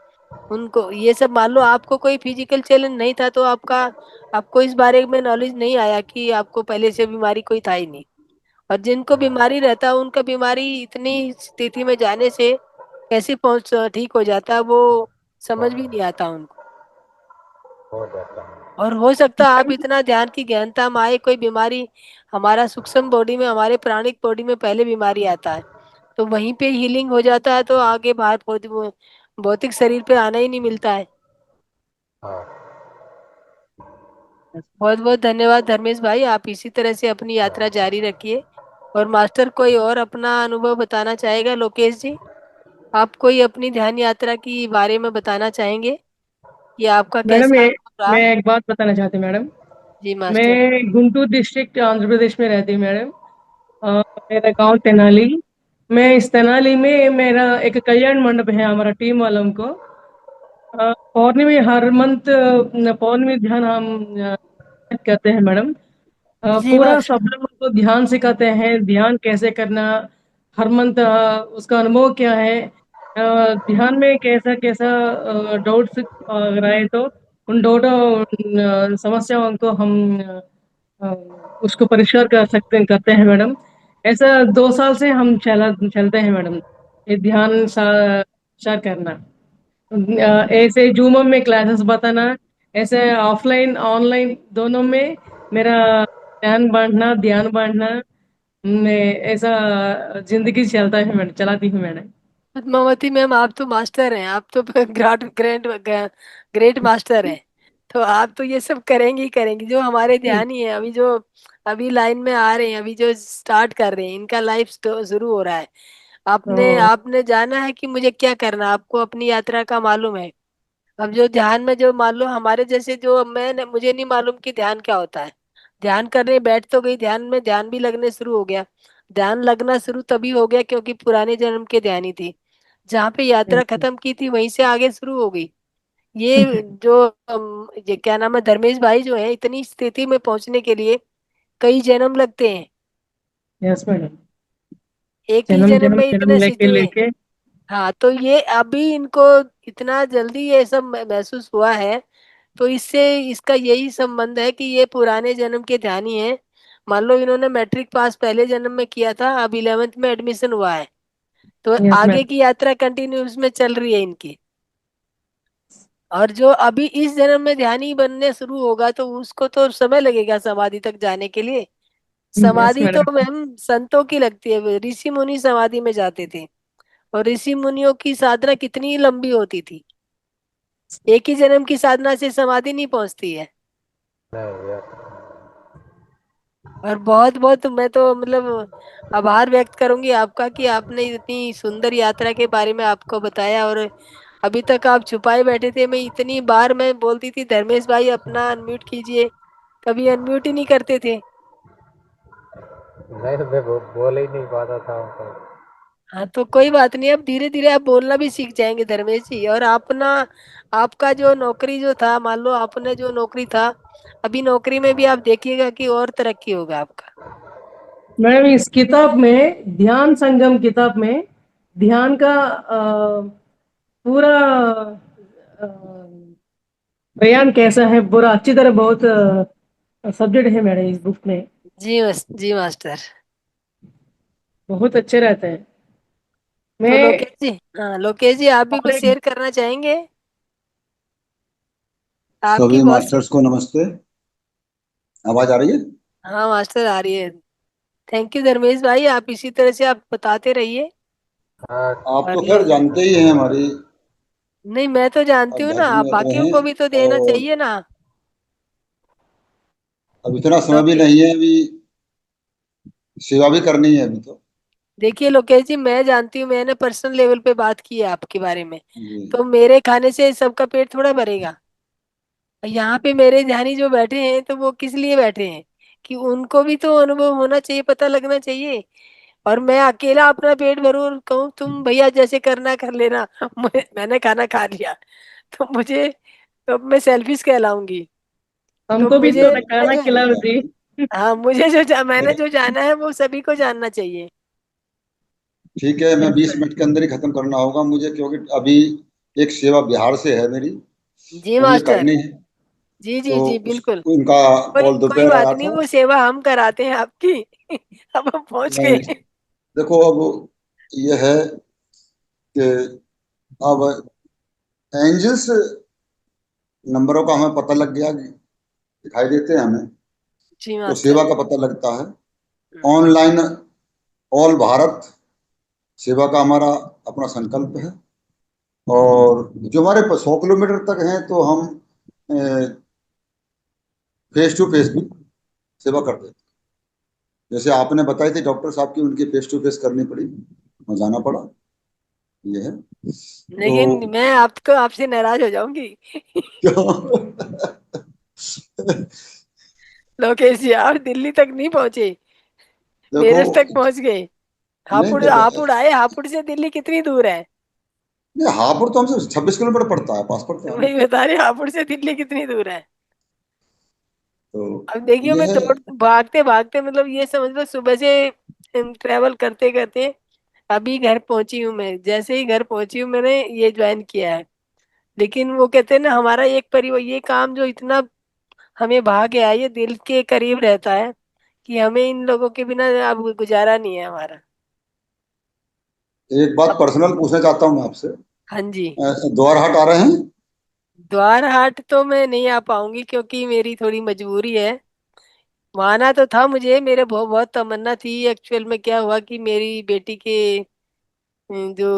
उनको ये सब, मान लो आपको कोई फिजिकल चैलेंज नहीं था तो आपको इस बारे में नॉलेज नहीं आया कि आपको पहले से बीमारी कोई था ही नहीं। और जिनको बीमारी रहता है उनका बीमारी इतनी स्थिति में जाने से कैसे पहुंच ठीक हो जाता है, वो समझ भी नहीं आता उनको। हो जाता है। और हो सकता है आप इतना ध्यान की गहनता में आए, कोई बीमारी हमारा सूक्ष्म बॉडी में, हमारे प्राणिक बॉडी में पहले बीमारी आता है, तो वहीं पे हीलिंग हो जाता है, तो आगे बाहर भौतिक शरीर पे आना ही नहीं मिलता है। हाँ, बहुत बहुत धन्यवाद धर्मेश भाई, आप इसी तरह से अपनी यात्रा हाँ। जारी रखिए। और मास्टर कोई और अपना अनुभव बताना चाहेगा? लोकेश जी, आप कोई अपनी ध्यान यात्रा की बारे में बताना चाहेंगे कि आपका मैडम कैसा ये अनुभव रहा? मैं एक बात बताना चाहती हूँ मैडम। जी मास्टर। मैं गुंटूर डिस्ट्रिक्ट आंध्र प्रदेश में रहती हूँ मैडम। मेरा गांव तेनाली। मैं इस तेनाली में मेरा एक कल्याण मंडप है हमारा टीम वालों को। पौर्णिमा हर मंथ पौर्णिमा ध्यान हम करते हैं मैडम। जी पूरा मास्टर। सब लोगों को ध्यान सिखाते हैं, ध्यान कैसे करना, हर मंथ उसका अनुभव क्या है, ध्यान में कैसा कैसा डाउट्स अगर आए तो उन डाउटों समस्याओं को हम अ, उसको परिष्कार कर सकते करते हैं मैडम। ऐसा 2 साल से हम चलते हैं मैडम, ये ध्यान स्टार्ट करना। ऐसे जूम में क्लासेस बताना, ऐसे ऑफलाइन ऑनलाइन दोनों में मेरा ध्यान बांटना मैं ऐसा जिंदगी चलता है मैडम, चलाती हूँ मैडम। पद्मावती मैम, आप तो मास्टर हैं, आप तो ग्रेट ग्रेट ग्रेट मास्टर हैं। तो आप तो ये सब करेंगी ही करेंगी। जो हमारे ध्यानी है अभी, जो अभी लाइन में आ रहे हैं, अभी जो स्टार्ट कर रहे हैं, इनका लाइफ शुरू हो रहा है। आपने तो आपने जाना है कि मुझे क्या करना, आपको अपनी यात्रा का मालूम है। अब जो ध्यान में, जो मान लो हमारे जैसे, जो मुझे नहीं मालूम कि ध्यान क्या होता है। ध्यान करने बैठ तो गई, ध्यान में ध्यान भी लगने शुरू हो गया। ध्यान लगना शुरू तभी हो गया क्योंकि पुराने जन्म के ध्यानी थी, जहाँ पे यात्रा खत्म की थी वहीं से आगे शुरू हो गई। ये जो ये क्या नाम है, धर्मेश भाई जो है, इतनी स्थिति में पहुंचने के लिए कई जन्म लगते हैं। यस मैडम, एक ही जन्म जन्म जन्म में जन्म इतने लेके स्थिति में। लेके। हाँ, तो ये अभी इनको इतना जल्दी ये सब महसूस हुआ है। तो इससे इसका यही संबंध है कि ये पुराने जन्म के ध्यानी हैं। मान लो इन्होंने मैट्रिक पास पहले जन्म में किया था, अब 11th में एडमिशन हुआ है, तो यस आगे मैडम। की यात्रा कंटिन्यूस में चल रही है इनकी। और जो अभी इस जन्म में ध्यानी बनने शुरू होगा तो उसको तो समय लगेगा समाधि तक जाने के लिए। यस समाधि तो मैडम। मैम संतों की लगती है, ऋषि मुनि समाधि में जाते थे। और ऋषि मुनियों की साधना कितनी लंबी होती थी, एक ही जन्म की साधना से समाधि नहीं पहुंचती है। नहीं यार। और बहुत बहुत मैं तो मतलब आभार व्यक्त करूंगी आपका कि आपने इतनी सुंदर यात्रा के बारे में आपको बताया। और अभी तक आप छुपाए बैठे थे, मैं इतनी बार मैं बोलती थी धर्मेश भाई अपना अनम्यूट कीजिए, कभी अनम्यूट ही नहीं करते थे। नहीं, मैं बोल ही नहीं पाता था उनको। हाँ, तो कोई बात नहीं, अब धीरे धीरे आप बोलना भी सीख जाएंगे धर्मेश जी। और अपना आपका जो नौकरी जो था, मान लो आपने जो नौकरी था, अभी नौकरी में भी आप देखिएगा कि और तरक्की होगा आपका। मैडम इस किताब में, ध्यान संगम किताब में, ध्यान का पूरा अ, बयान कैसा है पूरा अच्छी तरह, बहुत सब्जेक्ट है मैडम इस बुक में, जी मास्टर। बहुत अच्छे रहते हैं। तो मैं लोकेश जी, हाँ लोकेश जी, आप भी कुछ ऑनलाइन। शेयर करना चाहेंगे? आपकी सभी बहुत सी। मास्टर्स को नमस्ते। आवाज आ रही है? हाँ मास्टर, आ रही है। थैंक यू धर्मेश भाई, आप इसी तरह से आप बताते रहिए। हाँ। आप और तो खैर जानते ही हैं हमारी नहीं, मैं तो जानती हूँ ना, आप आध्यात्मिक यात्रा बाकियों है। को भी तो देना और चाहिए ना। अब इतना समय भी लोके नहीं है, अभी सेवा भी करनी है अभी तो। देखिए लोकेश जी, मैं जानती हूँ, मैंने पर्सनल लेवल पे बात की है आपके बारे में। जी। तो मेरे खाने से सबका पेट थोड़ा भरेगा। यहाँ पे मेरे ध्यानी जो बैठे हैं, तो वो किस लिए बैठे हैं कि उनको भी तो अनुभव होना चाहिए, पता लगना चाहिए। और मैं अकेला अपना पेट भरूं और कहूँ तुम भैया जैसे करना कर लेना, मैंने खाना खा लिया, तो मुझे, तो अब मैं सेल्फिश कहलाऊंगी। तो हमको भी मुझे थोड़ा खाना खिलाओ जी। हाँ, मैंने जो जाना है वो सभी को जानना चाहिए। ठीक है, मैं यस 20 मिनट मैडम। के अंदर ही खत्म करना होगा मुझे, क्योंकि अभी एक सेवा बिहार से है मेरी, जी वो ये मास्टर। करनी है। जी जी तो जी बिल्कुल। उनका कोई कॉल कोई दोपहर बात आया नहीं, था। वो सेवा हम कराते हैं आपकी। अब हम पहुंच नहीं, गए। देखो अब ये है कि अब एंजल्स नंबरों का हमें पता लग गया, दिखाई देते हैं हमें, जी तो सेवा मास्टर। का पता लगता है। ऑनलाइन ऑल भारत सेवा का हमारा अपना संकल्प है। और जो हमारे 100 किलोमीटर तक हैं तो हम फेस टू फेस भी सेवा करते हैं। जैसे आपने बताई थी डॉक्टर साहब की, उनकी फेस टू फेस करनी पड़ी, वहाँ जाना पड़ा, ये है। तो लेकिन मैं आपको, आपसे नाराज हो जाऊंगी। क्यों? लोकेश जी, आप दिल्ली तक नहीं पहुंचे, देखो, मेरठ तक पहुंच गए। नहीं हापुड़ देखो, हापुड़ आए, हापुड़ से दिल्ली कितनी दूर है? नहीं हापुड़ तो हमसे 26 किलोमीटर पड़ता है, पास पड़ता तो है ना। वही बता रही हूँ, हापुड़ से दिल्ली कितनी दूर है। तो अब देखियो, ये मैं है। दौड़ भागते भागते, मतलब ये समझ लो सुबह से ट्रेवल करते करते अभी घर पहुंची हूँ मैं, जैसे ही घर पहुंची हूँ मैंने ये ज्वाइन किया है। लेकिन वो कहते हैं ना, हमारा एक परिवार, ये काम जो इतना हमें भा गया, ये दिल के करीब रहता है कि हमें इन लोगों के बिना अब गुजारा नहीं है हमारा। एक बात अब पर्सनल पूछना चाहता हूँ मैं आपसे। हाँ जी। द्वारहाट आ रहे हैं? द्वार हाट तो मैं नहीं आ पाऊंगी क्योंकि मेरी थोड़ी मजबूरी है। वहां तो था मुझे, मेरे बहुत बहुत तमन्ना थी। एक्चुअल में क्या हुआ कि मेरी बेटी के जो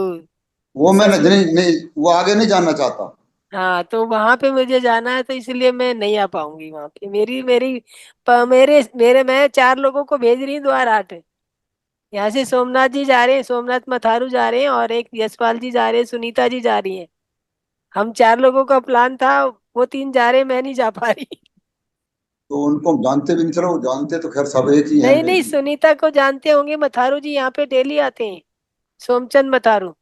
वो मैं ससुर, नहीं, नहीं, वो आगे नहीं जानना चाहता। हाँ तो वहां पे मुझे जाना है, तो इसलिए मैं नहीं आ पाऊंगी वहां पे। मेरी मेरी मेरे मेरे मैं 4 लोगों को भेज रही हूँ द्वार हाट। यहाँ से सोमनाथ जी जा रहे हैं, सोमनाथ मथारू जा रहे हैं, और एक यशपाल जी जा रहे हैं, सुनीता जी जा रही हैं। हम 4 लोगों का प्लान था, वो 3 जा रहे हैं, मैं नहीं जा पा रही। तो उनको जानते भी नहीं, चलो जानते तो खैर सब एक ही हैं नहीं नहीं, लेकिन। सुनीता को जानते होंगे, मथारू जी यहाँ पे डेली आते हैं, सोमचंद मथारू।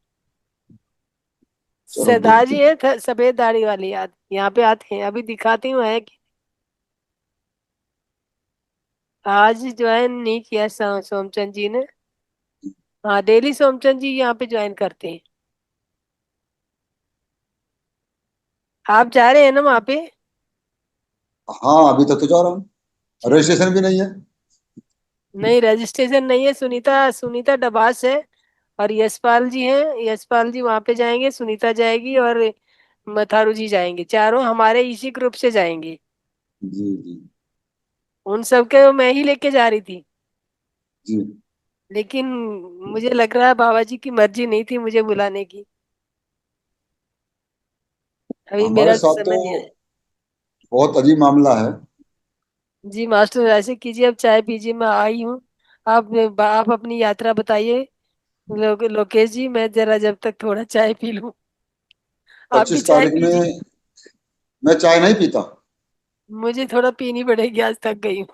चलो सरदार देखते जी हैं। है सफेद दाढ़ी वाले, यहाँ पे आते हैं। अभी दिखाती हूँ है कि आज ज्वाइन नहीं किया सोमचंद जी ने। हाँ, डेली सोमचंद जी यहाँ पे ज्वाइन करते हैं। आप जा रहे हैं ना वहाँ पे? हाँ, अभी तक तो जा रहा हूँ। चलिए। रजिस्ट्रेशन भी नहीं है। नहीं, रजिस्ट्रेशन नहीं है। सुनीता सुनीता डबास है, और यशपाल जी हैं, यशपाल जी वहां पे जाएंगे, सुनीता जाएगी, और मथारू जी जाएंगे। चारों हमारे इसी ग्रुप से जाएंगे। जी जी। उन सबके मैं ही लेके जा रही थी, जी। लेकिन मुझे लग रहा है बाबा जी की मर्जी नहीं थी मुझे बुलाने की। अभी हमारे मेरा साथ तो समय नहीं आया। बहुत अजीब मामला है। जी मास्टर, ऐसे कीजिए, अब चाय पीजिए, मैं आई हूँ। आप अपनी यात्रा बताइए। लोकेश जी, मैं जरा जब तक थोड़ा चाय पी लूं। आप भी 25 चाय तारीख पीजिए। में मैं चाय नहीं पीता। मुझे थोड़ा पीनी पड़ेगी, आज थक गई हूँ।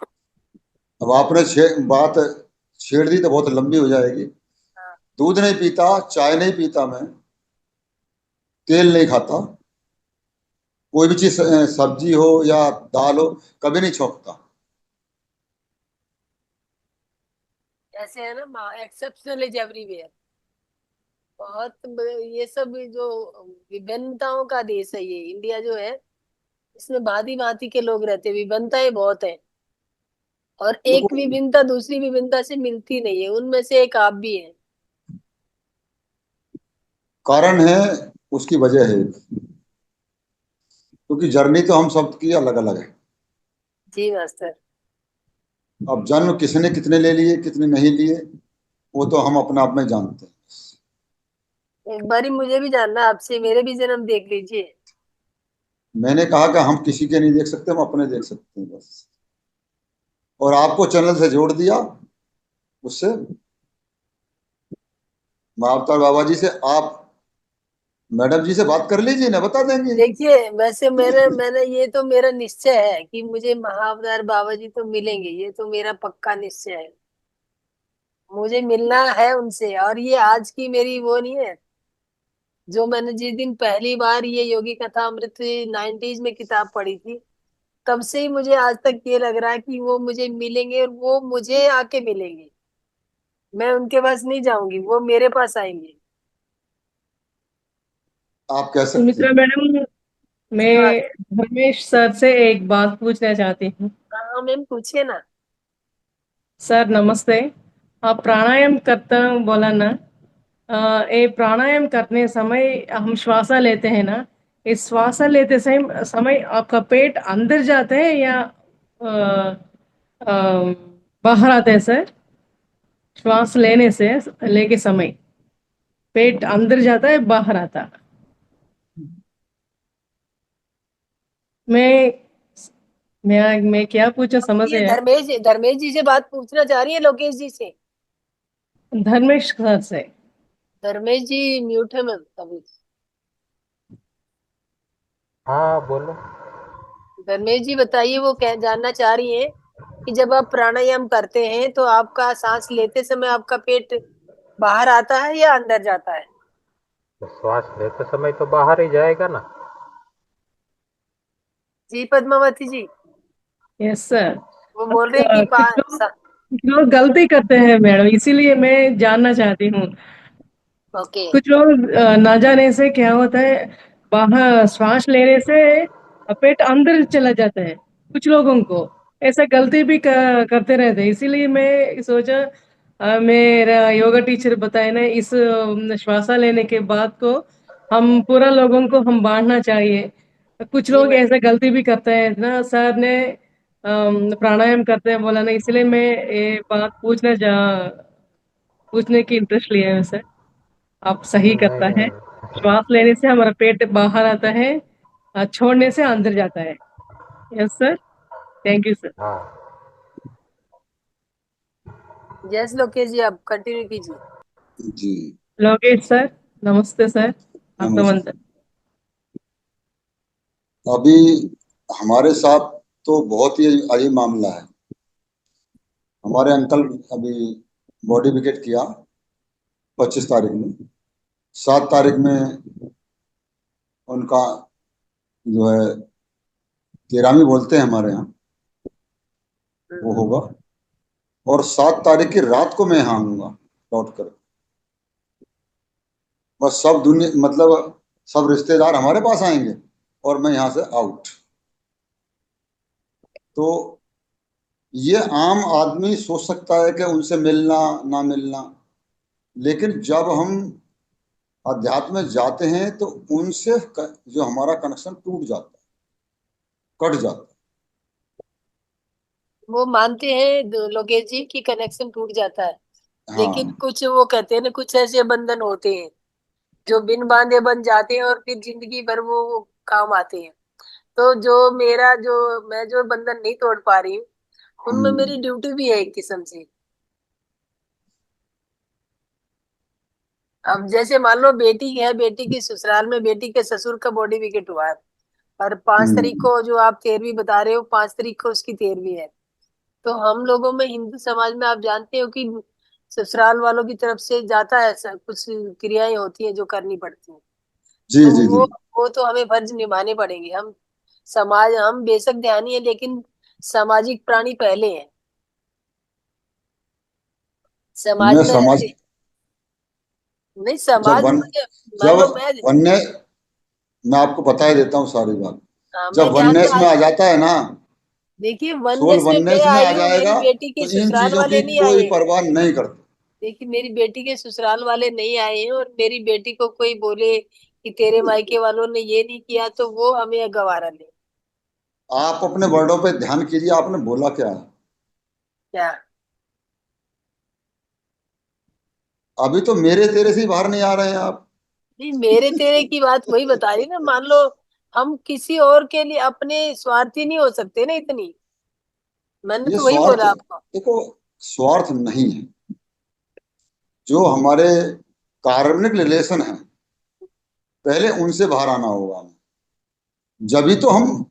अब आपने बात छेड़ दी तो बहुत लंबी हो जाएगी। दूध नहीं पीता, चाय नहीं पीता मैं, तेल नहीं खाता, कोई भी चीज सब्जी हो या दाल हो, कभी नहीं छोंकता। ऐसे है ना, एक्सेप्शनल इज एवरीवेयर। ये सब जो विभिन्नताओं का देश है ये इंडिया जो है, इसमें भांति भांति के लोग रहते हैं, विभिन्नताएं बहुत है। और देखो, एक विभिन्नता दूसरी विभिन्नता से मिलती नहीं है, उनमें से एक आप भी हैं। कारण है, उसकी वजह है, क्योंकि जर्नी तो हम सबकी अलग अलग है। जी मास्टर। अब जन्म किसने कितने ले लिए कितने नहीं लिए, वो तो हम अपना आप में जानते हैं। एक बारी मुझे भी जानना आपसे, मेरे भी जन्म देख लीजिए। मैंने कहा कि हम किसी के नहीं देख सकते, हम अपने देख सकते हैं बस। और आपको चैनल से जोड़ दिया उससे, महावतार बाबा जी से। आप मैडम जी से बात कर लीजिए ना, बता देंगे। देखिए, वैसे मैंने मैंने ये तो मेरा निश्चय है कि मुझे महाअवतार बाबा जी तो मिलेंगे, ये तो मेरा पक्का निश्चय है। मुझे मिलना है उनसे, और ये आज की मेरी वो नहीं है। जो मैंने जिस दिन पहली बार ये योगी कथा अमृत 90s में किताब पढ़ी थी, तब से ही मुझे आज तक ये लग रहा है कि वो मुझे मिलेंगे, और वो मुझे आके मिलेंगे। मैं उनके पास नहीं जाऊंगी, वो मेरे पास आएंगे। आप कह सकते सुमित्रा हैं। मैडम, जी मैं धर्मेश सर से एक बात पूछना चाहती हूँ। हाँ मैम, पूछिए ना। सर नमस्ते। आप प्राणायाम करता बोला ना, ये प्राणायाम करने समय हम श्वास लेते हैं ना, इस श्वास लेते समय समय आपका पेट अंदर जाता है या अ, अ, बाहर आता है सर? श्वास लेने से लेके समय पेट अंदर जाता है बाहर आता? मैं मैं क्या पूछा समझ ये है? धर्मेश धर्मेश जी से बात पूछना चाह रही है, लोकेश जी से? धर्मेश सर से। धर्मेश जी म्यूट है मैम अभी। हाँ बोलो। धर्मेश जी बताइए, वो कह जानना चाह रही हैं कि जब आप प्राणायाम करते हैं तो आपका सांस लेते समय आपका पेट बाहर आता है या अंदर जाता है? तो श्वास लेते समय तो बाहर ही जाएगा ना। जी पद्मावती जी, यस सर। वो बोल रहे हैं कि कुछ लोग गलती करते हैं मैडम, इसीलिए मैं जानना चाहती हूँ। ओके। कुछ लोग ना जाने से क्या होता है, बाहर श्वास लेने से पेट अंदर चला जाता है। कुछ लोगों को ऐसा गलती भी करते रहते हैं। इसीलिए मैं सोचा मेरा योगा टीचर बताए ना, इस श्वास लेने के बाद को हम पूरा लोगों को हम बांटना चाहिए। कुछ जी लोग मैडम। ऐसा गलती भी करते हैं ना, सर ने प्राणायाम करते हैं बोला ना, इसलिए मैं ये बात पूछने की इंटरेस्ट लिया है सर। आप सही नहीं करता है। नहीं। श्वास लेने से हमारा पेट बाहर आता है, छोड़ने से अंदर जाता है। Yes sir, thank you sir. हाँ यस लोकेश जी, आप कंटिन्यू कीजिए। जी लोकेश सर, नमस्ते सर, आपका नमस्ते। मंत्र। अभी हमारे साथ तो बहुत ही अजीब मामला है। हमारे अंकल अभी बॉडी विकेट किया 25 तारीख में। 7 तारीख में उनका जो है तेरामी बोलते हैं हमारे यहाँ, वो होगा। और 7 तारीख की रात को मैं यहाँ आऊंगा लौट कर। बस सब दुनिया मतलब सब रिश्तेदार हमारे पास आएंगे और मैं यहाँ से आउट। तो ये आम आदमी सोच सकता है कि उनसे मिलना ना मिलना, लेकिन जब हम अध्यात्म में जाते हैं तो उनसे जो हमारा कनेक्शन टूट जाता है, कट जाता वो मानते हैं लोकेश जी कि कनेक्शन टूट जाता है, है। लेकिन हाँ कुछ वो कहते हैं ना, कुछ ऐसे बंधन होते हैं जो बिन बांधे बन जाते हैं और फिर जिंदगी भर वो काम आते हैं। तो जो मेरा जो मैं जो बंधन नहीं तोड़ पा रही हूँ, उनमें मेरी ड्यूटी भी है एक किस्म से। अब जैसे मान लो बेटी है, बेटी की ससुराल में बेटी के ससुर का बॉडी विकेट हुआ है, और 5 तारीख हम्म, को जो आप 13वीं बता रहे हो, 5 तारीख को उसकी 13वीं है। तो हम लोगों में, हिंदू समाज में, आप जानते हो कि ससुराल वालों की तरफ से जाता है, ऐसा कुछ क्रियाएं होती हैं जो करनी पड़ती हैं। जी तो जी जी। वो तो हमें फर्ज निभाने पड़ेंगे। हम बेशक ध्यानी है, लेकिन सामाजिक प्राणी पहले हैं। समाज मैं में समाज रहते, नहीं जब समाज वन मुझे, मान जब लो मैं, वन्य मैं आपको बता ही देता हूँ सारी बात। हाँ, मैं जब ध्यान तो वननेस में आज, आ जाता है ना, देखिए सोल वननेस में मैं वननेस में आ आई हूँ, मेरी जाएगा, बेटी के तो इन ससुराल चीजों की वाले नहीं आए कोई हैं। परवाह नहीं करते। देखिए मेरी बेटी के ससुराल वाले नहीं आए हैं, और मेरी बेटी को कोई बोले कि तेरे मायके वालों ने ये नहीं किया, तो वो हमें गवारा ले। आप अपने वर्डों पे ध्यान कीजिए, आपने बोला क्या है। क्या? अभी तो मेरे तेरे से ही बाहर नहीं आ रहे हैं आप। नहीं, मेरे तेरे की बात वही बता रही ना। मान लो हम किसी और के लिए अपने स्वार्थी नहीं हो सकते ना इतनी। मैंने ये तो वही स्वार्थ, बोला आपको। देखो, स्वार्थ नहीं है। जो हमारे कार्बनिक रिलेशन है, पहले उनसे बाहर आना होगा हमें। जब भी तो हम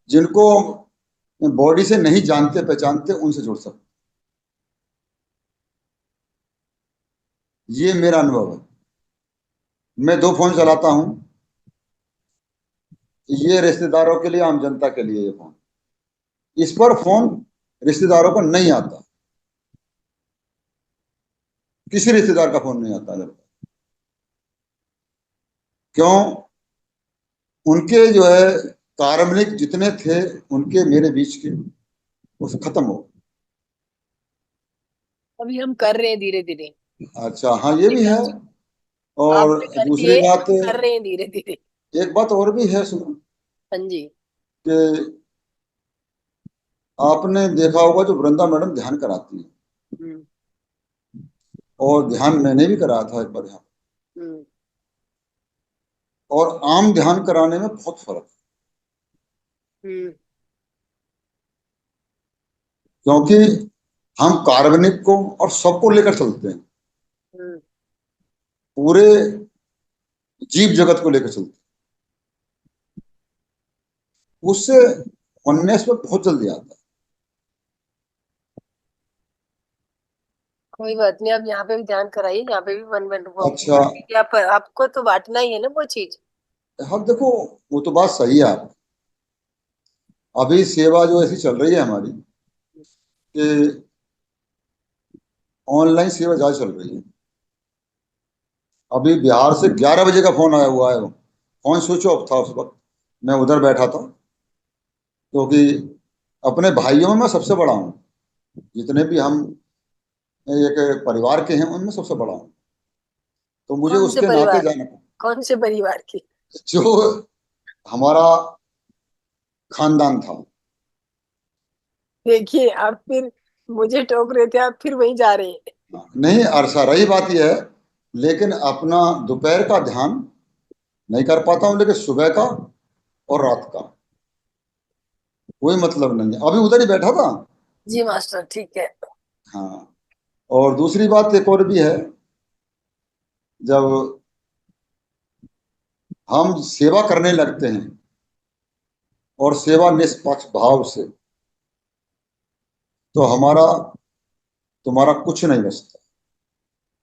जिनको बॉडी से नहीं जानते पहचानते उनसे जुड़ सकते। ये मेरा अनुभव है। मैं 2 फोन चलाता हूँ, ये रिश्तेदारों के लिए, आम जनता के लिए ये फोन। इस पर फोन रिश्तेदारों को नहीं आता, किसी रिश्तेदार का फोन नहीं आता इधर। क्यों? उनके जो है कार्बनिक जितने थे उनके मेरे बीच के, वो सब खत्म हो अभी हम कर रहे हैं धीरे धीरे। गए। अच्छा, हाँ ये आपने भी है। कर और आपने कर दूसरी दिए, बात, हम कर रहे हैं धीरे धीरे। एक बात और भी है, सुनो, हाँ जी। कि आपने देखा होगा जो वृंदा मैडम ध्यान कराती है, हम्म। और ध्यान मैंने भी कराया था एक बार यहाँ। हम्म। और आम ध्यान कराने में बहुत फर्क है। हम्म। क्योंकि हम कार्बनिक को और सबको लेकर चलते हैं, हम्म। पूरे जीव जगत को लेकर चलते हैं। उससे वननेस में बहुत जल्दी आता कोई बात नहीं, आप यहाँ पे भी ध्यान कराइए, यहाँ पे भी वन वन है। अच्छा, आप आपको तो बांटना ही है ना वो चीज। हाँ देखो, वो तो बात सही है आप। अभी सेवा जो ऐसी चल रही है हमारी, कि ऑनलाइन सेवा ज्यादा चल रही है। अभी बिहार से 11 बजे का फोन आया हुआ है, वो फोन स्विच ऑफ था उस वक्त, मैं उधर बैठा था, क्योंकि अपने भाइयों में मैं सबसे बड़ा हूँ, जितने भी हम एक परिवार के हैं उनमें सबसे बड़ा हूँ, तो मुझे कौन से उसके नाते परिवार, जाना, कौन से परिवार की? जो हमारा खानदान था। देखिए आप फिर मुझे टोक रहे थे, आप फिर वहीं जा रहे हैं। नहीं अरसा, रही बात यह है, लेकिन अपना दोपहर का ध्यान नहीं कर पाता हूँ, लेकिन सुबह का और रात का कोई मतलब नहीं है। अभी उधर ही बैठा था। जी मास्टर, ठीक है। हाँ, और दूसरी बात एक और भी है, जब हम सेवा करने लगते हैं और सेवा निष्पक्ष भाव से, तो हमारा तुम्हारा कुछ नहीं बचता,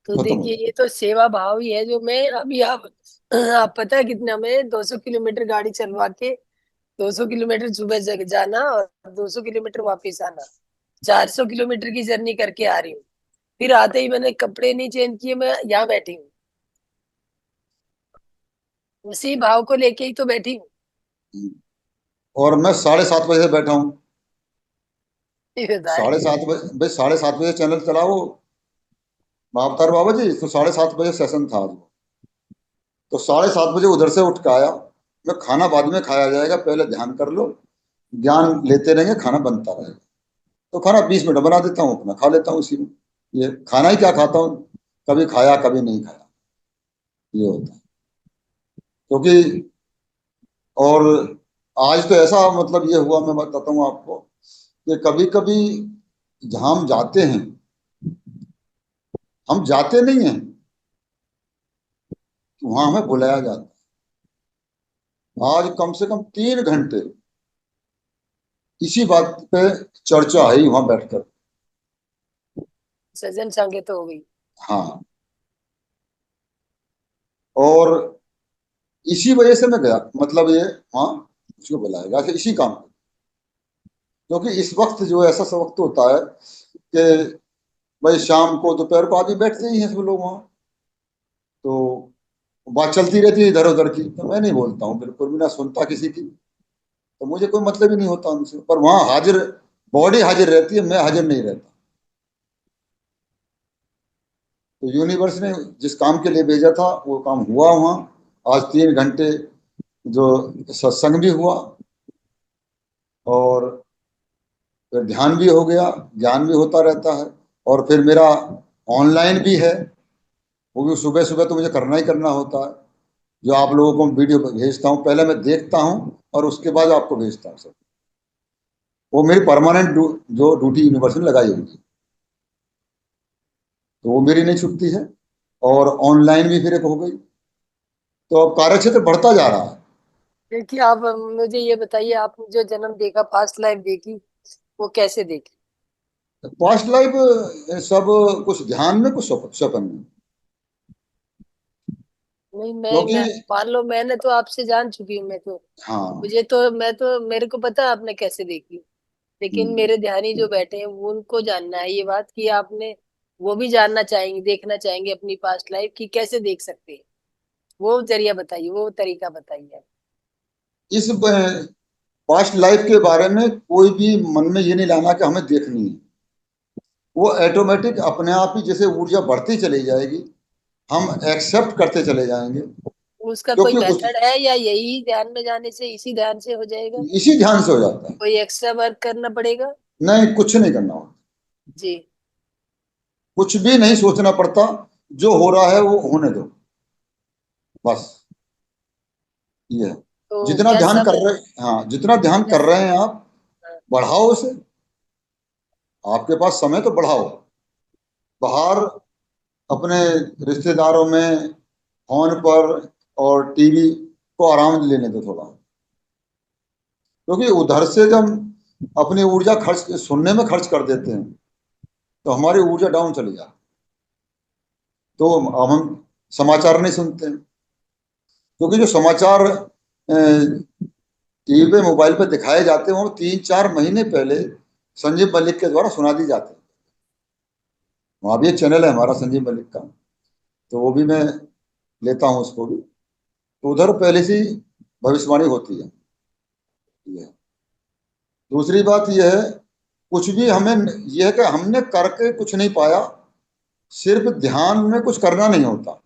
तो खत्म हो देखिए ये तो सेवा भाव ही है जो मैं अभी आप पता है कितना, मैं 200 किलोमीटर गाड़ी चलवा के 200 किलोमीटर सुबह जाना और 200 किलोमीटर वापस आना, 400 किलोमीटर की जर्नी करके आ रही हूँ। फिर आते ही मैंने कपड़े नहीं चेंज किए, मैं यहाँ बैठी हूँ, उसी भाव को लेके ही तो बैठी हूँ। गया। और मैं 7:30 बजे से बैठा हूँ। ये बताए। 7:30 बजे भाई, 7:30 बजे चैनल चलाओ महावतार बाबा जी, तो 7:30 बजे सेशन था आज वो। तो 7:30 बजे उधर से उठ के आया मैं, खाना बाद में खाया जाएगा, पहले ध्यान कर लो, ज्ञान लेते रहेंगे, खाना बनता रहेगा। तो खाना 20 मिनट बना देता हूँ, अपना खा लेता हूँ इसी में। ये खाना ही क्या खाता हूँ, कभी खाया कभी नहीं खाया, ये होता है। क्योंकि और आज तो ऐसा मतलब ये हुआ, मैं बताता हूँ आपको, कि कभी कभी जहाँ हम जाते हैं, हम जाते नहीं हैं, वहां हमें बुलाया जाता है। आज कम से कम 3 घंटे इसी बात पे चर्चा है वहां बैठकर। सज्जन संगे तो हो गई। हाँ, और इसी वजह से मैं गया, मतलब ये वहाँ उसको बुलाया गया था इसी काम पे। क्योंकि इस वक्त जो ऐसा सा वक्त होता है कि भाई शाम को दोपहर को आदमी बैठते ही हैं सब लोग वहाँ, तो बात चलती रहती है इधर उधर की, तो मैं नहीं बोलता हूँ बिल्कुल भी, ना सुनता किसी की, तो मुझे कोई मतलब ही नहीं होता उनसे। पर वहाँ हाजिर, बॉडी हाजिर रहती है, मैं हाजिर नहीं रहता। तो यूनिवर्स ने जिस काम के लिए भेजा था वो काम हुआ वहाँ। आज 3 घंटे जो सत्संग भी हुआ, और फिर ध्यान भी हो गया, ज्ञान भी होता रहता है, और फिर मेरा ऑनलाइन भी है, वो भी सुबह सुबह तो मुझे करना ही करना होता है। जो आप लोगों को वीडियो भेजता हूँ, पहले मैं देखता हूँ और उसके बाद आपको भेजता हूँ सब। वो मेरी परमानेंट जो ड्यूटी यूनिवर्स ने लगाई हुई है, तो वो मेरी नहीं छूटती है। और ऑनलाइन भी फिर एक हो गई, तो अब कार्यक्षेत्र बढ़ता जा रहा है। देखिए आप मुझे ये बताइए, आपने जो जन्म देखा, पास्ट लाइफ देखी, वो कैसे देखी? पास्ट लाइफ सब कुछ ध्यान में, कुछ स्वप्न में। नहीं, क्योंकि मैं मान लो मैंने तो आपसे जान चुकी हूँ, मैं तो, हाँ, मुझे तो, मैं तो, मेरे को पता है आपने कैसे देखी, लेकिन हम्म, मेरे ध्यानी जो बैठे हैं वो, उनको जानना है ये बात कि आपने, वो भी जानना चाहेंगे, देखना चाहेंगे अपनी पास्ट लाइफ की कैसे देख सकते हैं। वो जरिया बताइए, वो तरीका बताइए। इस पास्ट लाइफ के बारे में कोई भी मन में ये नहीं लाना कि हमें देखनी है। वो ऑटोमेटिक अपने आप ही जैसे ऊर्जा बढ़ती चली जाएगी, हम एक्सेप्ट करते चले जाएंगे। उसका कोई क्योंकि उस मेथड है या यही ध्यान में जाने से, इसी ध्यान से हो जाएगा? इसी ध्यान से हो जाता है। कोई एक्स्ट्रा वर्क करना पड़ेगा? नहीं, कुछ नहीं करना होता, जी। कुछ भी नहीं सोचना पड़ता, जो हो रहा है वो होने दो, बस ये है। तो जितना क्या ध्यान सब? कर रहे, हाँ, जितना ध्यान कर रहे हैं आप, बढ़ाओ उसे। आपके पास समय तो बढ़ाओ, बाहर अपने रिश्तेदारों में, फोन पर और टीवी को आराम लेने दो थोड़ा। क्योंकि उधर से जब अपनी ऊर्जा खर्च सुनने में खर्च कर देते हैं, तो हमारी ऊर्जा डाउन चली जाती, तो अब हम समाचार नहीं सुनते हैं। क्योंकि जो समाचार टीवी पे मोबाइल पे दिखाए जाते हैं वो 3-4 महीने पहले संजीव मलिक के द्वारा सुना दी जाती है। वहाँ भी एक चैनल है हमारा संजीव मलिक का, तो वो भी मैं लेता हूँ उसको भी, तो उधर पहले से ही भविष्यवाणी होती है। ये दूसरी बात यह है, कुछ भी हमें यह है कि हमने करके कुछ नहीं पाया, सिर्फ ध्यान में कुछ करना नहीं होता,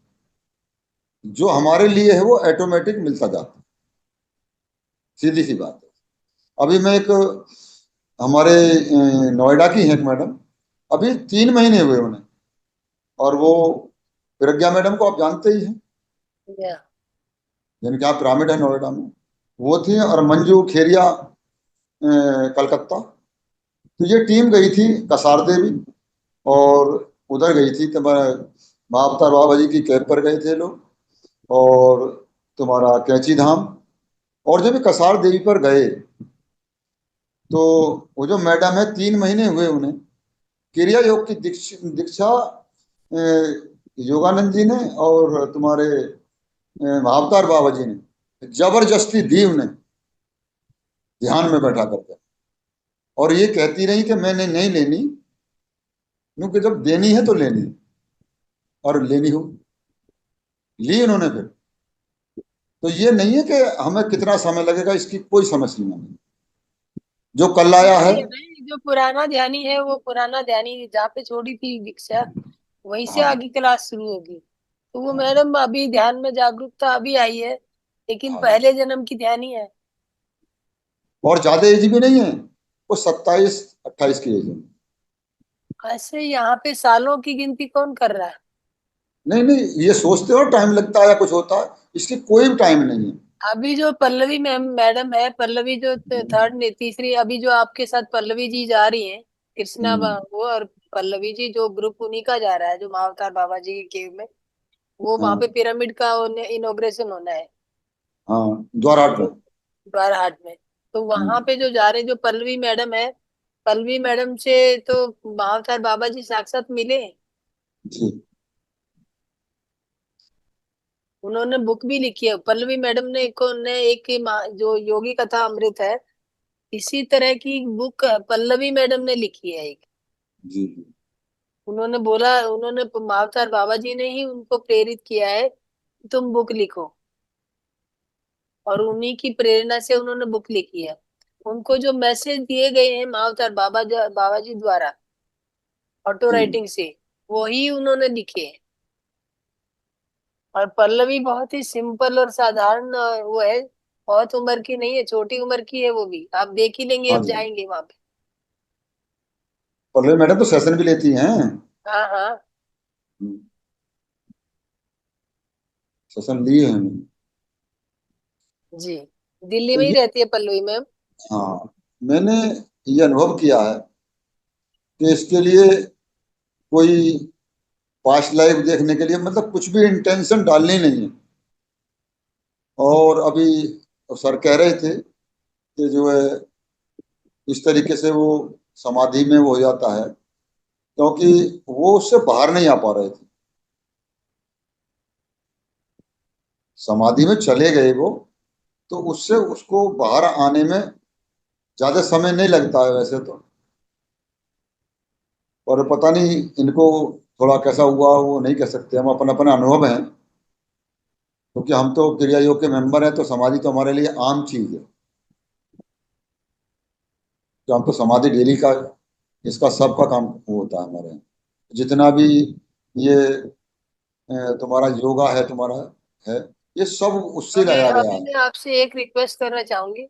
जो हमारे लिए है वो ऑटोमेटिक मिलता जाता है। सीधी सी बात है। अभी मैं एक हमारे नोएडा की है एक मैडम, अभी 3 महीने हुए उन्हें, और वो प्रज्ञा मैडम को आप जानते ही हैं, या जिनके यहाँ पिरामिड है नोएडा में, वो थी, और मंजू खेरिया कलकत्ता। तो ये टीम गई थी कसार देवी, और उधर गई थी तुम्हारा महाअवतार बाबा जी की कैब पर गए थे लोग, और तुम्हारा कैंची धाम, और जब ये कसार देवी पर गए तो वो जो मैडम है 3 महीने हुए उन्हें, क्रिया योग की दीक्षा योगानंद जी ने और तुम्हारे महाअवतार बाबा जी ने जबरदस्ती दी उन्हें, ध्यान में बैठा करके, और ये कहती रही कि मैंने नहीं लेनी, क्योंकि जब देनी है तो लेनी है, और लेनी हो, ली उन्होंने फिर। तो ये नहीं है कि हमें कितना समय लगेगा, इसकी कोई समय सीमा नहीं, जो कल आया है। नहीं, जो पुराना ध्यानी है वो पुराना ध्यानी जहाँ पे छोड़ी थी दीक्षा, वहीं से हाँ आगे क्लास शुरू होगी। तो वो मैडम अभी ध्यान में जागरूकता अभी आई है, लेकिन हाँ, पहले जन्म की ध्यानी है। और ज्यादा एज भी नहीं है, वो 27-28 की एज है। ऐसे यहाँ पे सालों की गिनती कौन कर रहा है? नहीं नहीं, ये सोचते हो टाइम लगता है या कुछ होता है, इसकी कोई भी टाइम नहीं है। अभी जो पल्लवी मैम मैडम है, पल्लवी जो थर्ड ने तीसरी, अभी जो आपके साथ पल्लवी जी जा रही हैं, कृष्णा हम्म, वो और पल्लवी जी, जो ग्रुप उन्हीं का जा रहा है, जो महाअवतार बाबा जी के केव में, वो वहां पे हाँ पिरामिड का इनॉग्रेशन होना है, हाँ, द्वाराट तो में। द्वारहाट में। तो वहां हम्म, पे जो जा रहे, जो पल्लवी मैडम है, पल्लवी मैडम से तो महाअवतार बाबा जी साक्षात मिले। जी उन्होंने बुक भी लिखी है, पल्लवी मैडम ने एक जो योगी कथा अमृत है, इसी तरह की बुक पल्लवी मैडम ने लिखी है एक। जी जी। उन्होंने बोला, उन्होंने महाअवतार बाबा जी ने ही उनको प्रेरित किया है कि तुम बुक लिखो, और उन्हीं की प्रेरणा से उन्होंने बुक लिखी है। उनको जो मैसेज दिए गए हैं महाअवतार बाबा जी द्वारा ऑटो जी राइटिंग से, वही उन्होंने लिखे हैं। और पल्लवी बहुत ही सिंपल और साधारण वो है, बहुत उम्र की नहीं है, छोटी उम्र की है वो भी, आप देख ही लेंगे, हाँ अब जी, जाएंगे वहां पे। पल्लवी मैडम तो सेशन भी लेती हैं। हाँ हाँ। हम्म, सेशन लिए हैं। जी, दिल्ली तो में ही ये, रहती है पल्लवी मैम। हाँ, मैंने ये अनुभव किया है कि इसके लिए कोई पास्ट लाइफ देखने के लिए मतलब कुछ भी इंटेंशन डालनी नहीं है। और अभी सर कह रहे थे कि जो है इस तरीके से वो समाधि में वो हो जाता है, क्योंकि वो उससे बाहर नहीं आ पा रहे थे, समाधि में चले गए वो, तो उससे उसको बाहर आने में ज्यादा समय नहीं लगता है वैसे तो। और पता नहीं इनको थोड़ा कैसा हुआ वो नहीं कह सकते, हम अपना अपना अनुभव है, क्योंकि हम तो क्रिया योग के मेंबर हैं, तो समाधि तो हमारे लिए आम चीज है, तो हम तो समाधि डेली का, इसका सबका काम वो होता है हमारे यहाँ। जितना भी ये तुम्हारा योगा है तुम्हारा है, ये सब उससे अभी लाया गया अभी है। मैं आपसे एक रिक्वेस्ट करना चाहूंगी, जी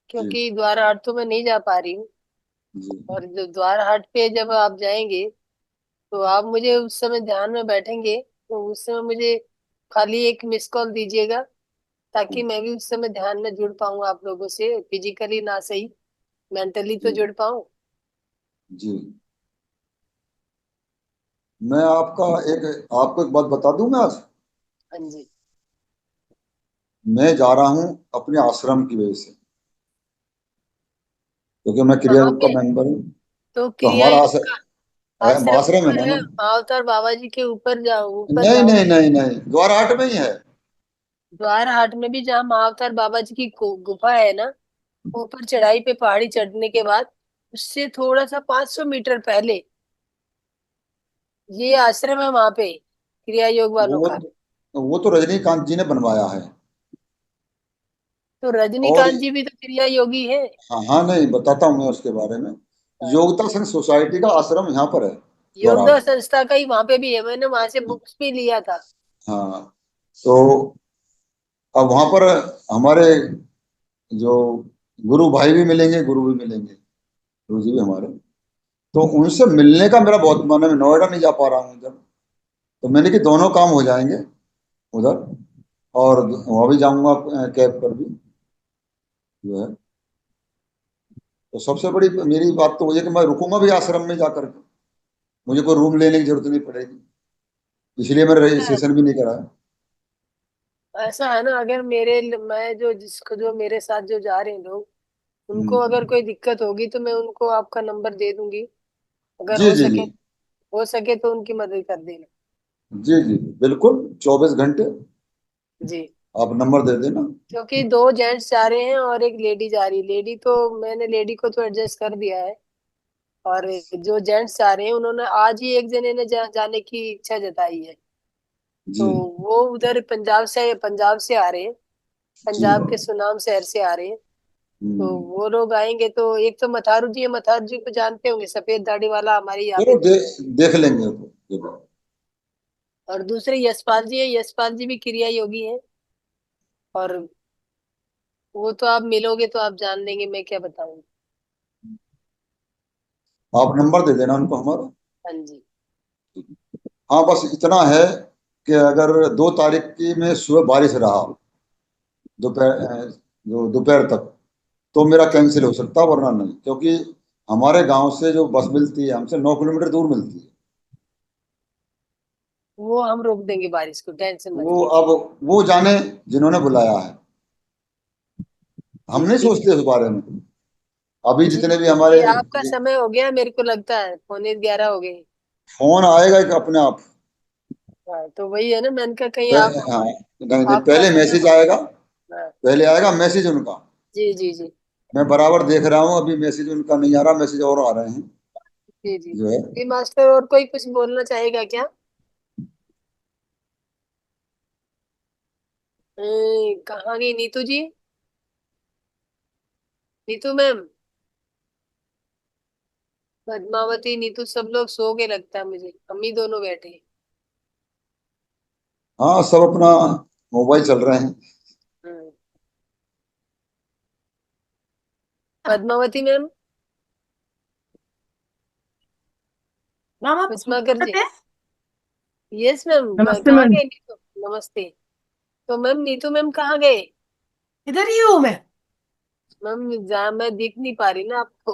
क्योंकि द्वार हाट तो मैं नहीं जा पा रही हूँ, जी और जो द्वार हाट पे जब आप जाएंगे, तो आप मुझे उस समय ध्यान में बैठेंगे, तो उस समय मुझे खाली एक मिस कॉल दीजिएगा, ताकि मैं भी उस समय ध्यान में जुड़ पाऊँ आप लोगों से, फिजिकली ना सही, मेंटली तो जी जुड़ पाऊँ। जी। मैं आपको एक बात बता दूं मैं आज, हाँ जी। मैं जा रहा हूँ अपने आश्रम की वजह से, क्योंकि मैं क्रिया कहाँ ग्रुप का पे? मेंबर हूँ। तो तो क्रिया हमारा योग का आश्रम आश्रम है ऊपर ना। है, महाअवतार बाबा जी के ऊपर जाओ, ऊपर नहीं नहीं जाओगे। नहीं नहीं, द्वारहाट में ही है। द्वार हाट में भी जहाँ महाअवतार बाबा जी की गुफा है ना, ऊपर चढ़ाई पे, पहाड़ी चढ़ने के बाद उससे थोड़ा सा 500 मीटर पहले ये आश्रम है, वहां पे क्रिया योग वालों वो का। वो तो रजनीकांत जी ने बनवाया है। तो और रजनीकांत जी भी तो क्रिया योगी है। हाँ हाँ, नहीं बताता हूँ मैं उसके बारे में। हाँ। योगिता संघ सोसाइटी का आश्रम यहाँ पर है, योगदा द्वाराहाट। संस्था का ही वहां पे भी है, मैंने वहां से बुक्स भी लिया था। हाँ, तो अब वहां पर हमारे जो गुरु भाई भी मिलेंगे, गुरु भी मिलेंगे, गुरु जी भी हमारे। तो उनसे मिलने का मेरा बहुत मन है। मैं नोएडा नहीं जा पा रहा हूँ उधर, तो मैंने कि दोनों काम हो जाएंगे उधर, और वहां भी जाऊंगा कैब पर भी जो है। तो सबसे बड़ी मेरी बात तो वही है कि मैं रुकूंगा भी आश्रम में जाकर के, मुझे कोई रूम लेने की जरूरत नहीं पड़ेगी, इसलिए मैंने रजिस्ट्रेशन भी नहीं कराया। ऐसा है ना, अगर मैं जो जिसको जो मेरे साथ जो जा रहे हैं लोग, उनको हम्म। अगर कोई दिक्कत होगी तो मैं उनको आपका नंबर दे दूंगी। अगर जी जी जी। हो सके तो उनकी मदद कर देना। जी जी बिल्कुल, 24 घंटे जी। आप नंबर दे देना। क्योंकि दो जेंट्स जा रहे हैं और एक लेडी जा रही है। लेडी तो मैंने लेडी को तो एडजस्ट कर दिया है। और जो जेंट्स जा रहे हैं उन्होंने आज ही एक जने ने जाने की इच्छा जताई है। तो जी वो उधर पंजाब से आ रहे हैं। जी। पंजाब के सुनाम शहर से आ रहे हैं। तो हम्म। वो लोग आएंगे, तो एक तो मथारू जी है, मथारू जी को जानते होंगे, सफेद दाढ़ी वाला, हमारे यहाँ पे चलो जो। देख लेंगे वो, देखो। और दूसरे यशपाल जी है, यशपाल जी भी क्रिया योगी हैं। और वो तो आप मिलोगे तो आप जान लेंगे, मैं क्या बताऊं। आप नंबर दे देना उनको हमारा। हाँ जी। हाँ, बस इतना है कि अगर 2 तारीख की में सुबह बारिश रहा, दोपहर जो दोपहर तक, तो मेरा कैंसिल हो सकता है, वरना नहीं, क्योंकि हमारे गांव से जो बस मिलती है हमसे 9 किलोमीटर दूर मिलती है। वो हम रोक देंगे बारिश को, टेंशन मत वो लीजिए। अब वो जाने जिन्होंने बुलाया है, हम जी नहीं ठीक है। सोचते उस बारे में। अभी जी जितने भी जी, हमारे आपका समय हो गया मेरे को लगता है, 11:15 हो गए। फोन आएगा कि अपने आप। हाँ, तो वही है ना, मैंने कहा कहीं आप हाँ, नहीं नहीं, आपका पहले समय मैसेज हो। आएगा, हाँ। पहले आएगा मैसेज उनका। जी जी जी। मैं बराबर देख रहा हूँ, अभी मैसेज उनका नहीं आ रहा, मैसेज और आ रहे हैं जी जी। जो है। जी मास्टर, और कोई कुछ बोलना चाहेगा क्या? कहाँ गई नीतू जी? नीतू मैम, पद्मावती, नीतू, सब लोग सो के लगता है मुझे, हम ही दोनों बैठे हैं। हाँ, सब अपना मोबाइल चल रहे हैं। हम्म। पद्मावती मैम, मैम आप पुष्पाकर जी। हैं? यस मैम, नमस्ते कहाँ मैम। गए नीतू? नमस्ते। तो मैम नीतू मैम कहाँ गए? इधर ही हूँ मैं। मैम जहाँ मैं दिख नहीं पा रही ना आपको।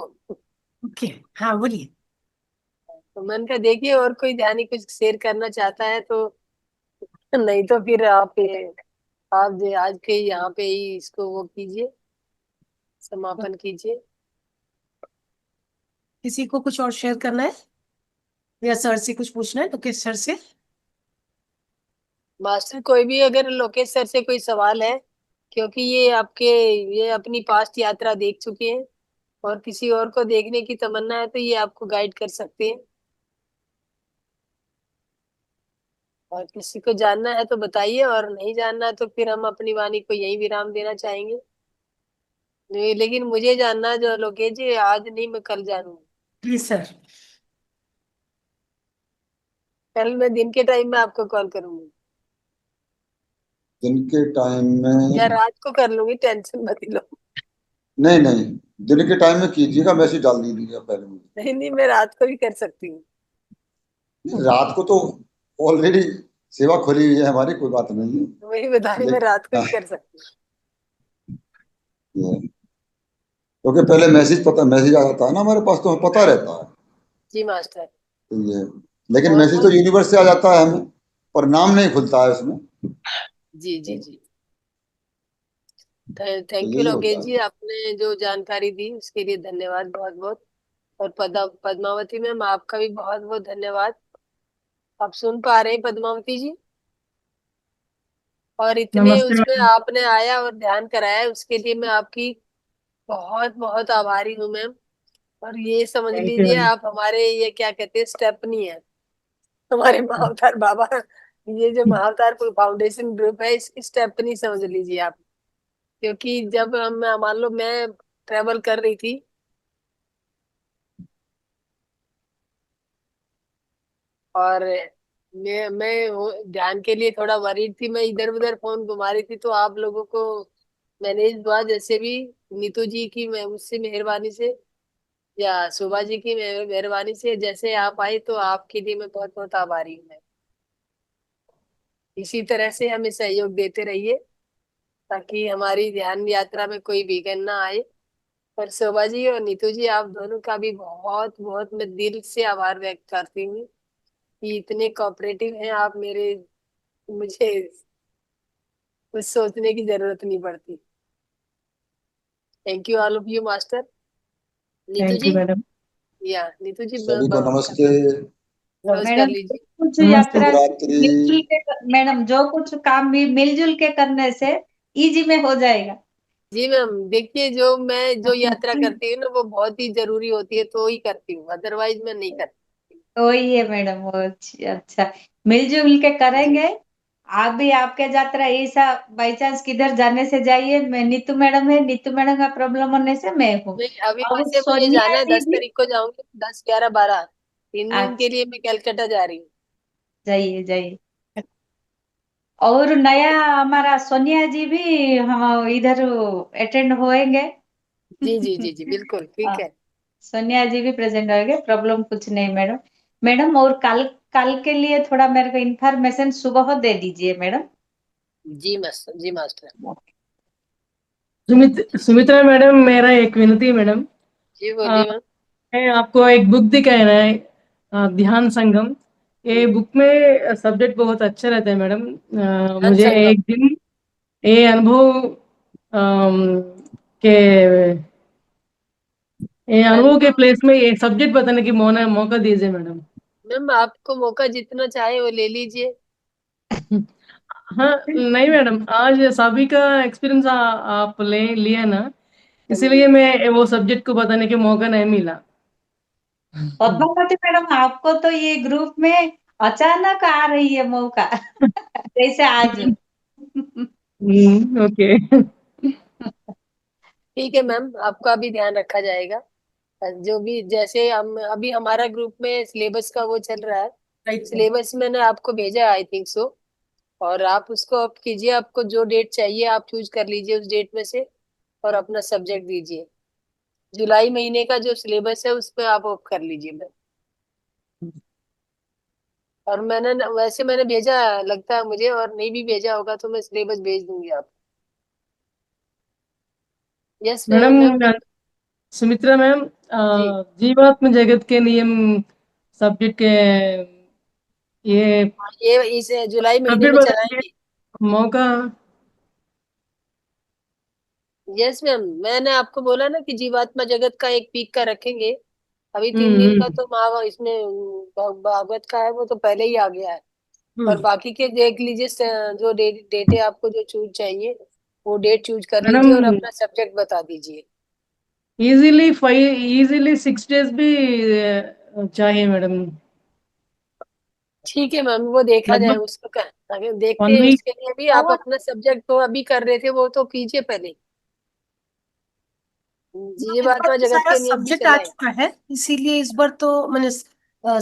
ओके, हाँ बोलिए। तो मैंने कहा देखिए, और कोई ध्यान ही कुछ शेयर करना चाहता है तो, नहीं तो फिर आप जो आज के यहाँ पे ही इसको वो कीजिए, समापन कीजिए। किसी को कुछ और शेयर करना है या सर से कुछ पूछना है, लोकेश सर से? मास्टर, कोई भी अगर लोकेश सर से कोई सवाल है, क्योंकि ये अपनी पास्ट यात्रा देख चुके हैं, और किसी और को देखने की तमन्ना है तो ये आपको गाइड कर सकते हैं। और किसी को जानना है तो बताइए, और नहीं जानना है तो फिर हम अपनी वाणी को यही विराम देना चाहेंगे। नहीं, लेकिन मुझे जानना है जो लोकेश जी, आज नहीं मैं कल जानूंगा। Please sir. कल मैं दिन के टाइम में आपको कॉल करूंगी, दिन के टाइम या में? रात को कर लूंगी, टेंशन मत लो। नहीं नहीं, दिन के टाइम में कीजिएगा, मैसेज डाल दीजिएगा पहले मुझे। नहीं नहीं, मैं रात को भी कर सकती हूँ। नहीं, रात को तो ऑलरेडी सेवा खुली हुई है हमारी, कोई बात नहीं है। वही बता रही, मैं रात को लेकिन भी कर सकती हूँ। क्योंकि पहले मैसेज आ जाता है ना हमारे पास, तो हमें पता रहता है। जी मास्टर। तो ये, लेकिन बहुत मैसेज तो बहुत। यूनिवर्स से आ जाता है हमें, पर नाम नहीं खुलता है उसमें। जी जी जी। तो थैंक यू यही लोकेश होता है। जी, आपने जो जानकारी दी उसके लिए धन्यवाद बहुत बहुत। और पद्मावती मैम, आपका भी बहुत बहुत धन्यवाद। आप सुन पा रहे हैं पद्मावती जी? और इतने नमस्ते उसमें मैम। आपने आया और ध्यान कराया, उसके लिए मैं आपकी बहुत बहुत आभारी हूँ मैम। और ये समझ थैंक यू लीजिए मैम। आप हमारे, ये क्या कहते हैं, स्टेपनी है, हमारे महाअवतार बाबा ये जो महाअवतार फाउंडेशन ग्रुप है, इसकी स्टेपनी समझ लीजिए आप। क्योंकि जब हम, मान लो मैं ट्रेवल कर रही थी, और ध्यान के लिए थोड़ा वरीड थी, मैं इधर उधर फोन घुमा रही थी, तो आप लोगों को मैनेज हुआ जैसे भी, नीतू जी की मैं मुझसे मेहरबानी से, या शोभा जी की मेहरबानी से जैसे आप आई, तो आपके लिए मैं बहुत बहुत आभारी हूँ मैं। इसी तरह से हमें सहयोग देते रहिए, ताकि हमारी ध्यान यात्रा में कोई विघ्न ना आए। और शोभा जी और नीतू जी, आप दोनों का भी बहुत बहुत मैं दिल से आभार व्यक्त करती हूँ कि इतने कोऑपरेटिव हैं आप मेरे। मुझे कुछ सोचने की जरूरत नहीं पड़ती। Thank you all of you master. Neetu thank ji, you madam. या नीतू जी, सभी को नमस्ते। क्लोज कर मैडम लीजिए। कुछ नमस्ते। यात्रा शिवरात्रि। मिलजुल के, मैडम जो कुछ काम भी मिलजुल के करने से इजी में हो जाएगा। जी मैम, देखिए जो यात्रा करती हूँ ना, वो बहुत ही जरूरी होती है तो ही करती हूँ, अदरवाइज मैं नहीं करती। वही है मैडम, वो अच्छा मिलजुल के जी, करेंगे। आप भी आपके यात्रा ऐसा बाई चांस किधर जाने से जाइए, मैं नीतू मैडम है, नीतू मैडम का प्रॉब्लम होने से मैं हूँ। नहीं, अभी अब वैसे मुझे सोनिया जाना है, जी 10 भी, तारीख को जाऊंगी, 10, 11, 12, 3 दिन के अच्छा लिए मैं कलकत्ता जा रही हूँ। जाइए जाइए। और नया हमारा सोनिया जी भी हम इधर अटेंड होएंगे। जी जी जी जी, बिल्कुल ठीक हाँ, है। सोनिया जी भी प्रेजेंट होंगे, प्रॉब्लम कुछ नहीं मैडम। मैडम और कल कल के लिए थोड़ा मेरे को इंफॉर्मेशन सुबह दे दीजिए मैडम। जी मास्टर, जी मास्टर। सुमित्रा मैडम, मेरा एक विनती है मैडम। जी आ, बोलिए मैम। मैं आपको एक बुक दिखाना है, ध्यान संगम। ये बुक में सब्जेक्ट बहुत अच्छा रहता है मैडम। धन मुझे संगम। एक दिन ये अनुभव अम, के ये अनुभव के अनुभव। प्लेस में ये सब्जेक्ट बताने की मौका दीजिए मैडम। मैम, आपको मौका जितना चाहे वो ले लीजिए। हाँ, नहीं मैडम, आज सभी का एक्सपीरियंस आप ले लिया ना, हाँ इसीलिए जी। मैं वो सब्जेक्ट को बताने के मौका नहीं मिला। पद्मावती मैडम, आपको तो ये ग्रुप में अचानक आ रही है मौका जैसे आज। ओके। ठीक है मैम, आपका भी ध्यान रखा जाएगा। जो भी, जैसे हम अभी हमारा ग्रुप में सिलेबस का वो चल रहा है, राइट। सिलेबस मैंने आपको भेजा, आई थिंक सो। और आप उसको अब कीजिए, आपको जो डेट चाहिए आप चूज कर लीजिए उस डेट में से, और अपना सब्जेक्ट दीजिए। जुलाई महीने का जो सिलेबस है उसमें आप ऑफ कर लीजिए मैम। और वैसे मैंने भेजा, लगता है मुझे, और नहीं भी भेजा होगा तो मैं सिलेबस भेज दूंगी आप। Yes ma'am. Madam, Sumitra ma'am, जी, जीवात्म जगत के नियम सब्जेक्ट के ये हाँ, ये इस जुलाई महीने सब्जेक्ट में बताने चलाएंगे। के मौका। यस मैम, मैंने आपको बोला ना कि जीवात्मा जगत का एक वीक का रखेंगे। अभी 3 दिन का हम्म। तो इसमें भागवत का है, वो तो पहले ही आ गया है। और हम्म। बाकी के देख लीजिए, जो डेट है आपको जो चूज चाहिए, वो डेट चूज कर लीजिए और मैडम, अपना सब्जेक्ट बता दीजिए। इजीली 6 डेज भी चाहिए मैडम। ठीक है मैम, वो देखा जाए, लगभग उसको आगे देखते 1 हैं। वीक। उसके लिए भी आप और अपना सब्जेक्ट तो अभी कर रहे थे, वो तो कीजिए पहले। इस बार जीवात्मा तो जगत सारा के नियम भी सब्जेक्ट आ चलाए। चुका है, इसीलिए इस बार तो मैंने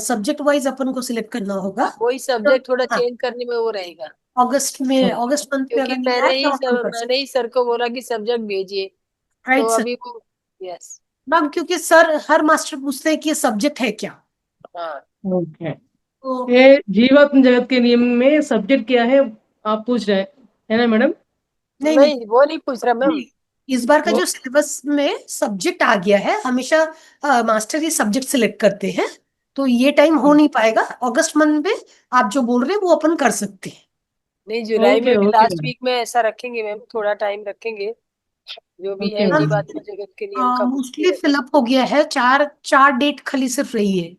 सब्जेक्ट वाइज अपन को सिलेक्ट करना होगा। वही तो सब्जेक्ट थोड़ा हाँ, चेंज करने में वो रहेगा। अगस्त मंथ में क्योंकि अगर नहीं आया तो अपन कर मैंने ही सर को बोला कि सब्जेक्ट भेजिए, सकते। तो राइट सर। अभी वो। यस। मैम, क्योंकि सर हर मास्टर पूछते हैं कि ये सब्जेक्ट है क्या। हाँ। ओके। तो ये जीवात्म जगत के नियम में सब्जेक्ट क्या है, आप पूछ रहे हैं, है ना मैडम? नहीं नहीं नहीं, वो नहीं पूछ रहा मैम। नहीं, इस बार का वो जो सिलेबस में सब्जेक्ट आ गया है, हमेशा मास्टर ये सब्जेक्ट सिलेक्ट करते हैं। तो ये टाइम हो नहीं पाएगा अगस्त मंथ में। आप जो बोल रहे हैं वो अपन कर सकते हैं। नहीं, जुलाई में ओके भी ओके लास्ट मैडम। वीक में ऐसा रखेंगे मैम, थोड़ा टाइम रखेंगे। जो भी ओके है मैडम। जीवात्मा जगत के नियम का बुक भी मोस्टली है। फिलअप हो गया है, चार चार डेट खाली सिर्फ रही है।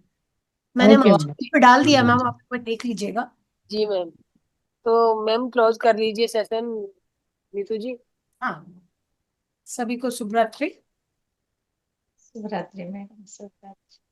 मैंने ओके मास्टर मैडम। पे डाल दिया मैम, आप एक बार देख लीजिएगा। जी मैम। तो मैम क्लोज कर लीजिए सेशन, नीतू जी। हाँ, सभी को शुभ रात्रि। शिवरात्रि मैडम, शिवरात्रि।